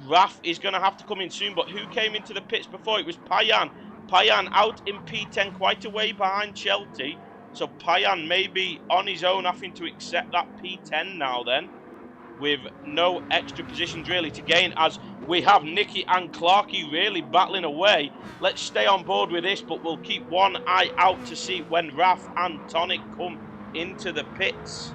Raf is going to have to come in soon, but who came into the pits before? It was Payan. Payan out in P10, quite a way behind Shelty. So Payan may be on his own, having to accept that P10 now then, with no extra positions really to gain, as we have Nicky and Clarky really battling away. Let's stay on board with this, but we'll keep one eye out to see when Raf and Tonic come into the pits.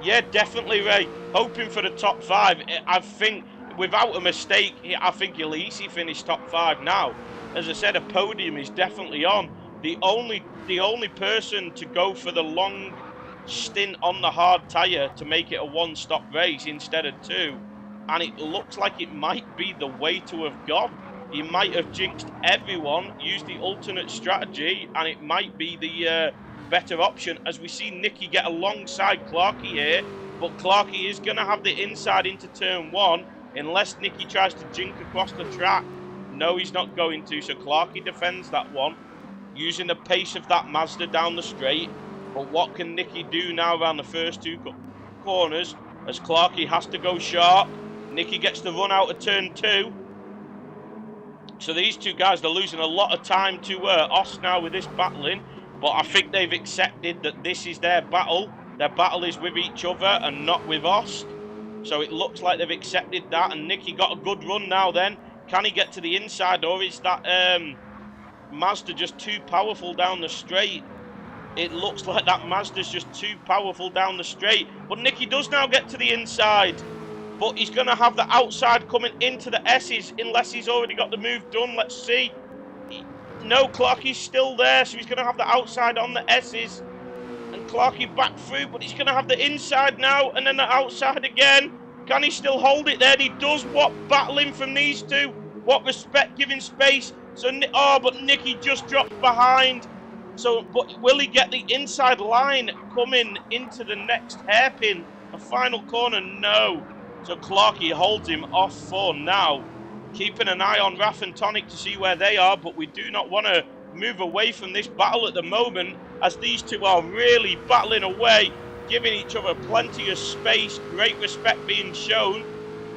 Yeah, definitely, Ray. Hoping for the top 5. I think, without a mistake, I think he'll easily finish top 5 now. As I said, a podium is definitely on. The only person to go for the long stint on the hard tyre to make it a one-stop race instead of 2. And it looks like it might be the way to have gone. He might have jinxed everyone, used the alternate strategy, and it might be the better option, as we see Nicky get alongside Clarky here, but Clarky is going to have the inside into turn 1 unless Nicky tries to jink across the track. No, he's not going to, so Clarky defends that one using the pace of that Mazda down the straight. But what can Nicky do now around the first 2 corners, as Clarky has to go sharp? Nicky gets the run out of turn 2. So these 2 guys are losing a lot of time to Ost now with this battling. But I think they've accepted that this is their battle. Their battle is with each other and not with Ost. So it looks like they've accepted that. And Nicky got a good run now then. Can he get to the inside, or is that Mazda just too powerful down the straight? It looks like that Mazda's just too powerful down the straight. But Nicky does now get to the inside. But he's going to have the outside coming into the S's unless he's already got the move done. Let's see. No, Clarky's still there, so he's going to have the outside on the S's. And Clarky back through, but he's going to have the inside now, and then the outside again. Can he still hold it there? He does. What battling from these 2. What respect, giving space. So, but Nicky just drops behind. So, but will he get the inside line coming into the next hairpin? A final corner? No. So Clarky holds him off for now. Keeping an eye on Raf and Tonic to see where they are, but we do not want to move away from this battle at the moment, as these 2 are really battling away, giving each other plenty of space, great respect being shown.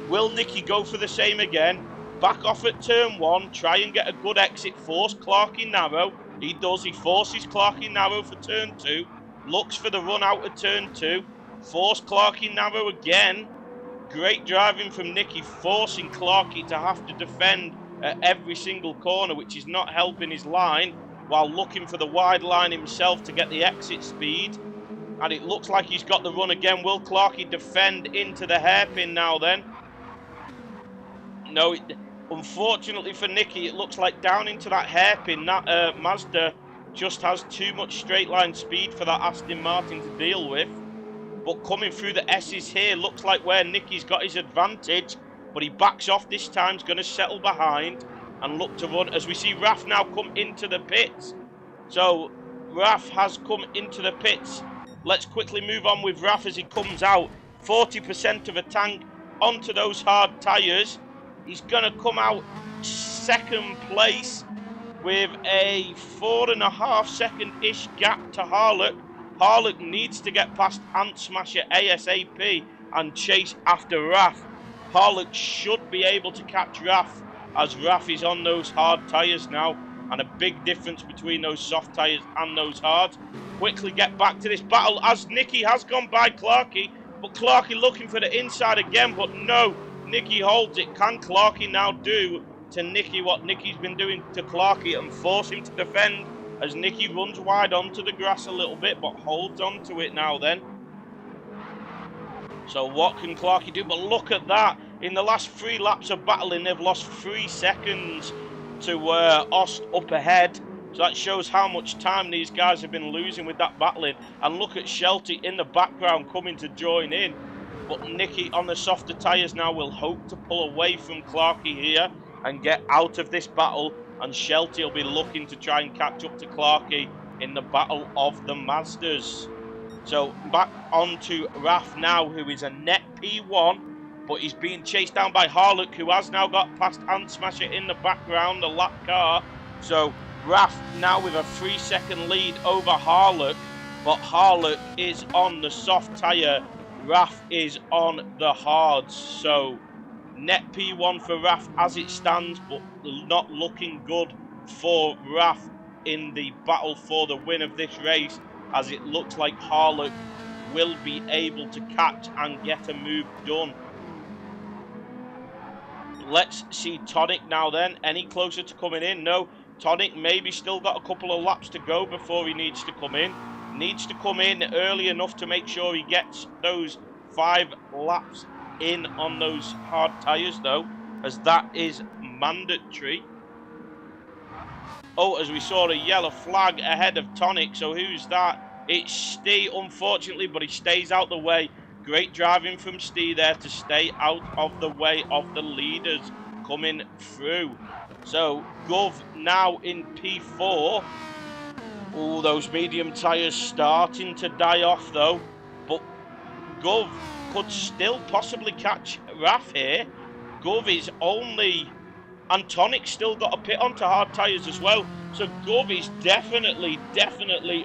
Will Nicky go for the same again? Back off at turn 1, try and get a good exit, force Clarky narrow. He does, he forces Clarky narrow for turn 2, looks for the run out of turn 2, force Clarky narrow again. Great driving from Nicky, forcing Clarky to have to defend at every single corner, which is not helping his line, while looking for the wide line himself to get the exit speed. And it looks like he's got the run again. Will Clarky defend into the hairpin now then? No, unfortunately for Nicky, it looks like down into that hairpin, that Mazda just has too much straight line speed for that Aston Martin to deal with. But coming through the S's here, looks like where Nicky's got his advantage. But he backs off this time, he's going to settle behind and look to run, as we see Raf now come into the pits. So Raf has come into the pits. Let's quickly move on with Raf as he comes out. 40% of a tank, onto those hard tyres. He's going to come out second place with a 4.5 second-ish gap to Harlock. Harlock needs to get past Ant Smasher ASAP and chase after Raf. Harlock should be able to catch Raf, as Raf is on those hard tyres now, and a big difference between those soft tyres and those hard. Quickly get back to this battle, as Nicky has gone by Clarkey, but Clarkey looking for the inside again, but no, Nicky holds it. Can Clarkey now do to Nicky what Nicky's been doing to Clarkey and force him to defend, as Nicky runs wide onto the grass a little bit, but holds onto it now then? So what can Clarkey do? But look at that. In the last 3 laps of battling, they've lost 3 seconds to Ost up ahead. So that shows how much time these guys have been losing with that battling. And look at Shelty in the background coming to join in. But Nicky on the softer tyres now will hope to pull away from Clarkey here and get out of this battle. And Shelty will be looking to try and catch up to Clarkey in the battle of the Mazdas. So back on to Raf now, who is a net P1, but he's being chased down by Harlock, who has now got past Ant Smasher in the background, the lap car. So Raf now with a 3-second lead over Harlock, but Harlock is on the soft tyre, Raf is on the hards. So net P1 for Raf as it stands, but not looking good for Raf in the battle for the win of this race, as it looks like Harlock will be able to catch and get a move done. Let's see Tonic now then. Any closer to coming in? No. Tonic maybe still got a couple of laps to go before he needs to come in. Needs to come in early enough to make sure he gets those 5 laps in on those hard tyres though, as that is mandatory. Oh, as we saw a yellow flag ahead of Tonic, so who's that? It's Stee, unfortunately, but he stays out the way. Great driving from Stee there to stay out of the way of the leaders coming through. So, Gov now in P4. Oh, those medium tyres starting to die off though, but Gov could still possibly catch Raf here. Gov is only... and Tonic's still got a pit onto hard tyres as well. So Gov is definitely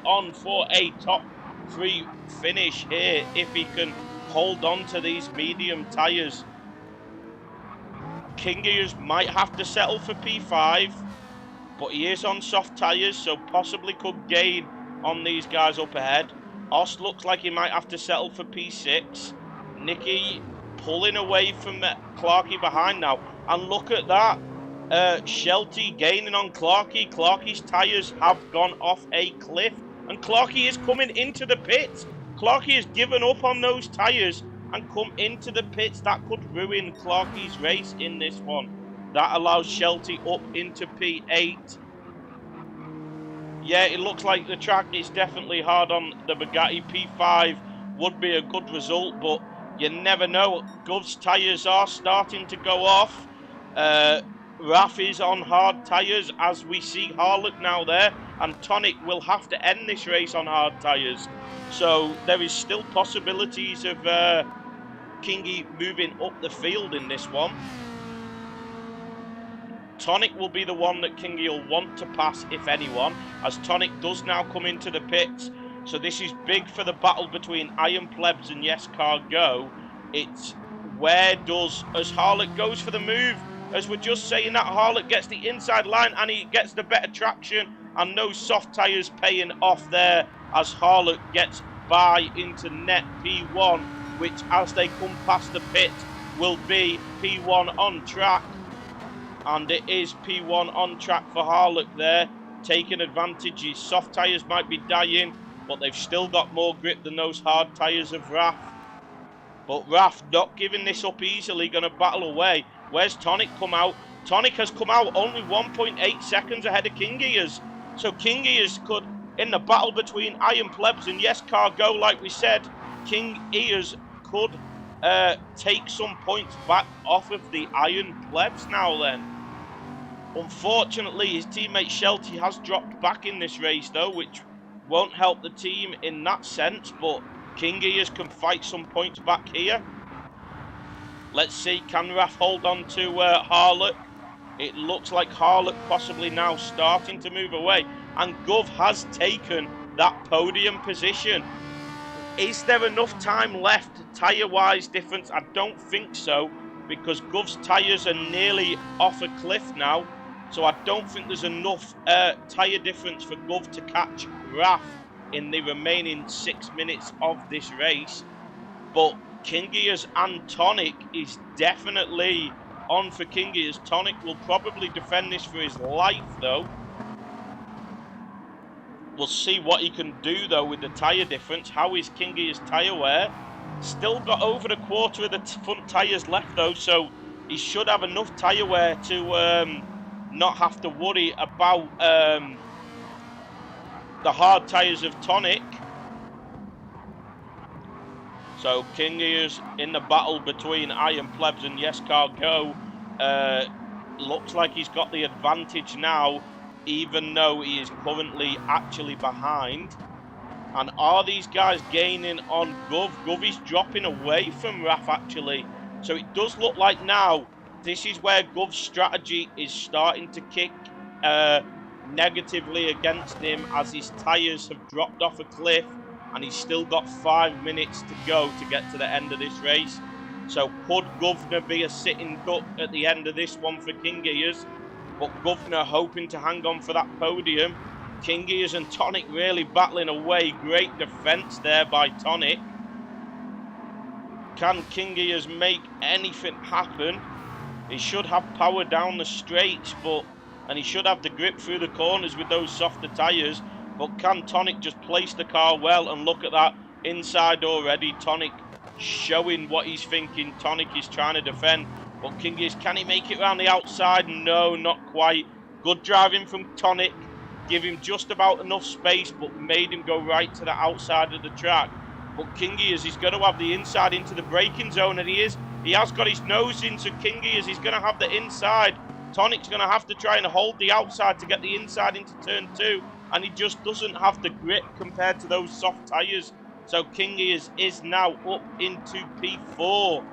on for a top 3 finish here if he can hold on to these medium tyres. King Gears might have to settle for P5, but he is on soft tyres, so possibly could gain on these guys up ahead. Ost looks like he might have to settle for P6. Nicky pulling away from Clarkey behind now. And look at that. Shelty gaining on Clarkey. Clarkey's tyres have gone off a cliff, and Clarkey is coming into the pits. Clarkey has given up on those tyres and come into the pits. That could ruin Clarkey's race in this one. That allows Shelty up into P8. Yeah, it looks like the track is definitely hard on the Bugatti. P5 would be a good result, but you never know. Gov's tyres are starting to go off. Raf is on hard tyres, as we see Harlock now there, and Tonic will have to end this race on hard tyres. So there is still possibilities of Kingy moving up the field in this one. Tonic will be the one that Kingy will want to pass, if anyone, as Tonic does now come into the pits. So this is big for the battle between Iron Plebs and Yes Car Go. It's where does, as Harlock goes for the move, as we're just saying that, Harlock gets the inside line and he gets the better traction, and those soft tyres paying off there as Harlock gets by into net P1, which as they come past the pit will be P1 on track. And it is P1 on track for Harlock there, taking advantage. His soft tyres might be dying, but they've still got more grip than those hard tyres of Raf. But Raf not giving this up easily, going to battle away. Where's Tonic come out? Tonic has come out only 1.8 seconds ahead of King Gears. So King Gears could, in the battle between Iron Plebs and Yes Car Go, like we said, King Gears could take some points back off of the Iron Plebs now then. Unfortunately, his teammate Shelty has dropped back in this race though, which won't help the team in that sense, but King Gears can fight some points back here. Let's see, can Raf hold on to Harlock? It looks like Harlock possibly now starting to move away. And Gov has taken that podium position. Is there enough time left tyre-wise difference? I don't think so, because Gov's tyres are nearly off a cliff now. So I don't think there's enough tyre difference for Gov to catch Raf in the remaining 6 minutes of this race. But King Gears and Tonic is definitely on for King Gears. Tonic will probably defend this for his life, though. We'll see what he can do, though, with the tyre difference. How is King Gears tyre wear? Still got over a quarter of the front tyres left, though, so he should have enough tyre wear to not have to worry about the hard tyres of Tonic. So King Gears in the battle between Iron Plebs and Yes Car Go. Looks like he's got the advantage now, even though he is currently actually behind. And are these guys gaining on Gov? Gov is dropping away from Raf, actually. So it does look like now this is where Gov's strategy is starting to kick negatively against him, as his tyres have dropped off a cliff and he's still got 5 minutes to go to get to the end of this race. So could Governor be a sitting duck at the end of this one for King Gears? But Governor hoping to hang on for that podium. King Gears and Tonic really battling away. Great defence there by Tonic. Can King Gears make anything happen? He should have power down the straights, and he should have the grip through the corners with those softer tyres. But can Tonic just place the car well? And look at that, inside already. Tonic showing what he's thinking. Tonic is trying to defend. But King Gears, can he make it around the outside? No, not quite. Good driving from Tonic. Give him just about enough space, but made him go right to the outside of the track. But King Gears, he's going to have the inside into the braking zone, and he is. He has got his nose in, so King Gears, he's going to have the inside. Tonic's going to have to try and hold the outside to get the inside into turn 2, and he just doesn't have the grip compared to those soft tyres. So King Gears is now up into P4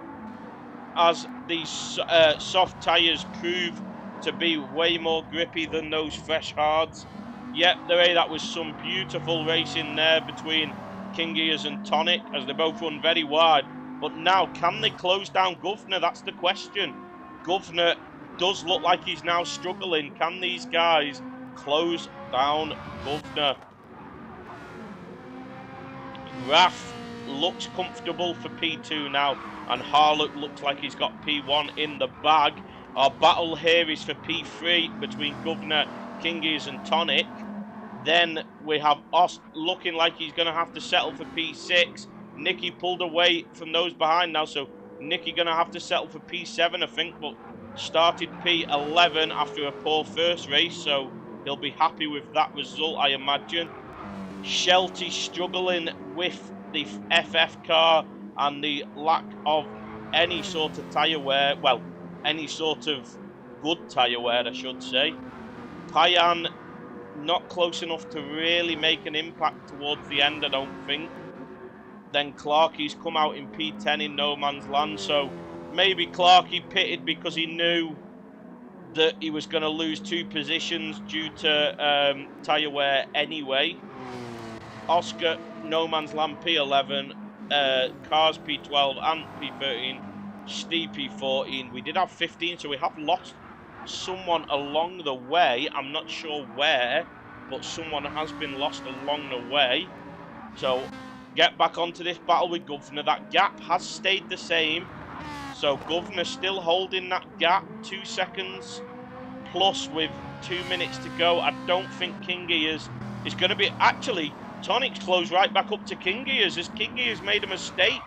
as these soft tyres prove to be way more grippy than those fresh hards. Yep, that was some beautiful racing there between King Gears and Tonic, as they both run very wide. But now, can they close down Governor? That's the question. Governor does look like he's now struggling. Can these guys close down Governor? Raf looks comfortable for P2 now, and Harlock looks like he's got P1 in the bag. Our battle here is for P3 between Governor, King Gears and Tonic. Then we have Ost looking like he's going to have to settle for P6. Nicky pulled away from those behind now, so Nicky going to have to settle for P7, I think, but started P11 after a poor first race, so he'll be happy with that result, I imagine. Shelty struggling with the FF car and the lack of any sort of tyre wear, well, any sort of good tyre wear, I should say. Payan not close enough to really make an impact towards the end, I don't think. Then Clarkie's come out in P10 in no man's land, so maybe Clarkie pitted because he knew that he was going to lose 2 positions due to tyre wear anyway. Oscar, no man's land P11, Cars P12 and P13, Steve P14. We did have 15, so we have lost someone along the way. I'm not sure where, but someone has been lost along the way. So get back onto this battle with Governor. That gap has stayed the same, so Governor still holding that gap, 2 seconds plus with 2 minutes to go. I don't think King Gears is going to be, actually Tonic's closed right back up to King Gears, as King Gears made a mistake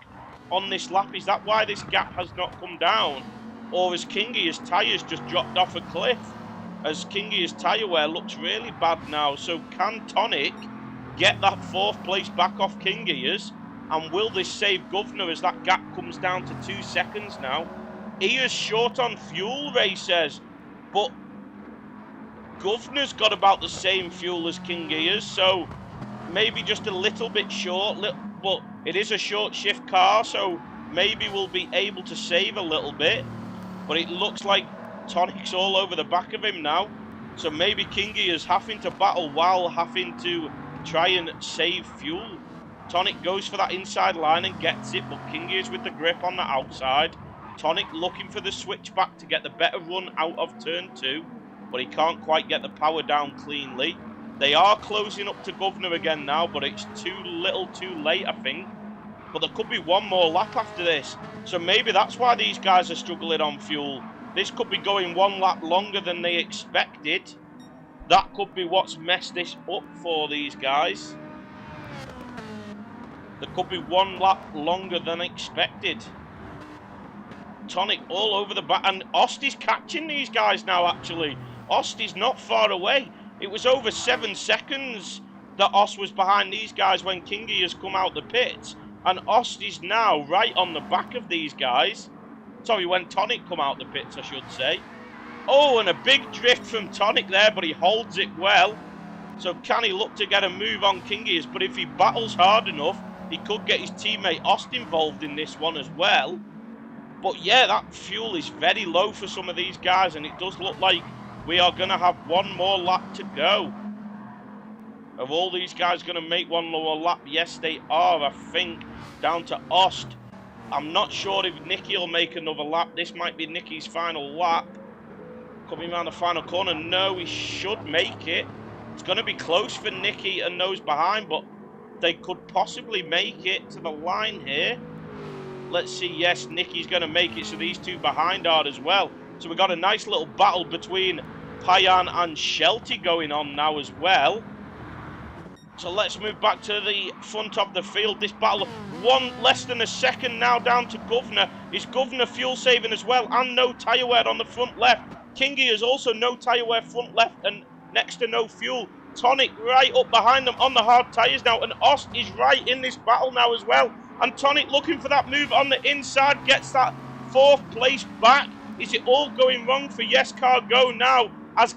on this lap. Is that why this gap has not come down? Or has King Gears' tyres just dropped off a cliff? As King Gears' tyre wear looks really bad now. So can Tonic get that 4th place back off King Gears? And will this save Governor as that gap comes down to 2 seconds now? He is short on fuel, Ray says. But Governor's got about the same fuel as King Gears, so maybe just a little bit short. But it is a short shift car, so maybe will be able to save a little bit. But it looks like Tonic's all over the back of him now. So maybe Kingy is having to battle while having to try and save fuel. Tonic goes for that inside line and gets it, but Kingy is with the grip on the outside. Tonic looking for the switchback to get the better run out of turn 2, but he can't quite get the power down cleanly. They are closing up to Governor again now, but it's too little too late, I think. But there could be one more lap after this. So maybe that's why these guys are struggling on fuel. This could be going one lap longer than they expected. That could be what's messed this up for these guys. There could be one lap longer than expected. Tonic all over the back. And Osty's catching these guys now, actually. Osty's not far away. It was over 7 seconds that Ost was behind these guys when Kingy has come out the pits. And Osty's now right on the back of these guys. Sorry, when Tonic come out the pits, I should say. Oh, and a big drift from Tonic there, but he holds it well. So can he look to get a move on Kingy? But if he battles hard enough, he could get his teammate Ost involved in this one as well. But yeah, that fuel is very low for some of these guys, and it does look like we are going to have one more lap to go. Are all these guys going to make one lower lap? Yes, they are, I think, down to Ost. I'm not sure if Nicky will make another lap. This might be Nicky's final lap. Coming around the final corner. No, he should make it. It's going to be close for Nicky and those behind, but they could possibly make it to the line here. Let's see. Yes, Nicky's going to make it, so these two behind are as well. So we've got a nice little battle between Payan and Shelty going on now as well. So let's move back to the front of the field. This battle, less than a second now down to Governor. Is Governor fuel saving as well? And no tyre wear on the front left. Kingy is also no tyre wear front left and next to no fuel. Tonic right up behind them on the hard tyres now. And Ost is right in this battle now as well. And Tonic looking for that move on the inside. Gets that 4th place back. Is it all going wrong for Yes Car Go now? As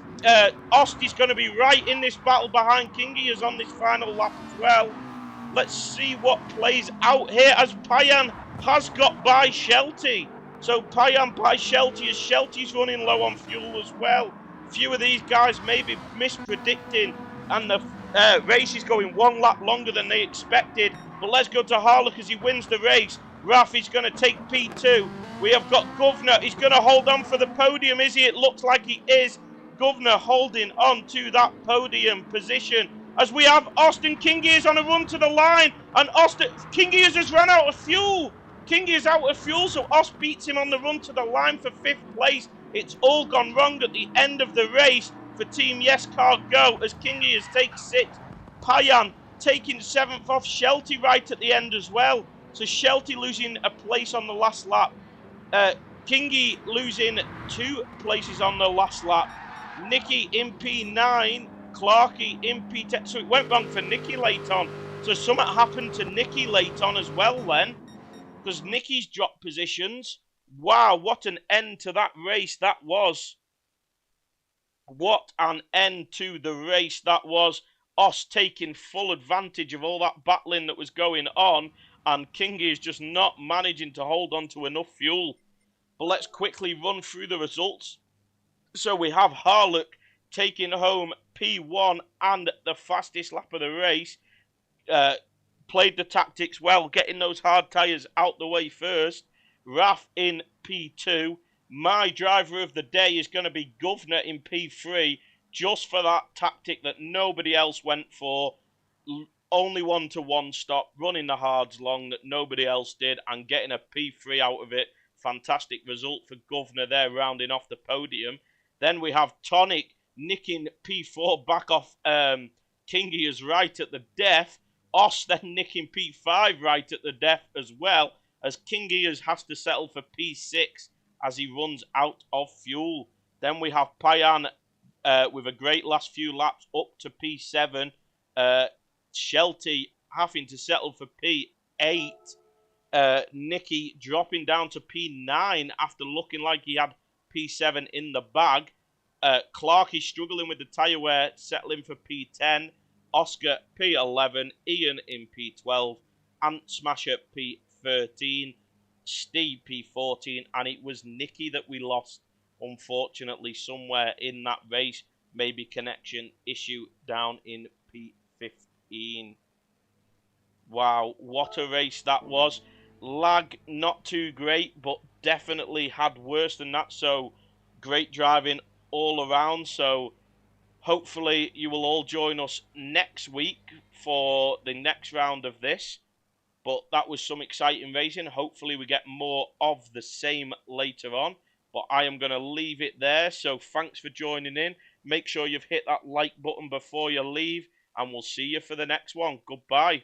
Ost is going to be right in this battle behind Kingy is on this final lap as well. Let's see what plays out here as Payan has got by Shelty. So Payan by Shelty as Shelty's running low on fuel as well. Few of these guys may be mispredicting and the race is going one lap longer than they expected. But let's go to Harlock as he wins the race. Raf is going to take P2. We have got Governor. He's going to hold on for the podium, is he? It looks like he is. Governor holding on to that podium position. As we have Austin Kingy is on a run to the line. And Kingy has just run out of fuel. Kingy is out of fuel, so Ost beats him on the run to the line for 5th place. It's all gone wrong at the end of the race for Team Yes Car Go as Kingy has taken 6th. Payan taking 7th off Shelty right at the end as well. So Shelty losing a place on the last lap. Kingy losing 2 places on the last lap. Nicky in P9, Clarky in P10. So it went wrong for Nicky late on. So something happened to Nicky late on as well then. Because Nicky's dropped positions. Wow, what an end to that race that was. What an end to the race that was. Ost taking full advantage of all that battling that was going on. And Kingy is just not managing to hold on to enough fuel. But let's quickly run through the results. So we have Harlock taking home P1 and the fastest lap of the race. Played the tactics well, getting those hard tyres out the way first. Raf in P2. My driver of the day is going to be Governor in P3, just for that tactic that nobody else went for. Only 1-to-1 stop, running the hards long that nobody else did, and getting a P3 out of it. Fantastic result for Governor there, rounding off the podium. Then we have Tonic nicking P4 back off Kingy as right at the death. Ost then nicking P5 right at the death as well, as Kingy has to settle for P6 as he runs out of fuel. Then we have Payan with a great last few laps up to P7. Shelty having to settle for P8. Nicky dropping down to P9 after looking like he had P7 in the bag. Clarky struggling with the tyre wear, settling for P10. Oscar P11. Ian in P12. And Smasher P13. Steve P14, and it was Nicky that we lost, unfortunately, somewhere in that race. Maybe connection issue down in P15. Wow, what a race that was. Lag, not too great, but definitely had worse than that. So, great driving all around. So, hopefully, you will all join us next week for the next round of this. But that was some exciting racing. Hopefully, we get more of the same later on. But I am going to leave it there. So, thanks for joining in. Make sure you've hit that like button before you leave. And we'll see you for the next one. Goodbye.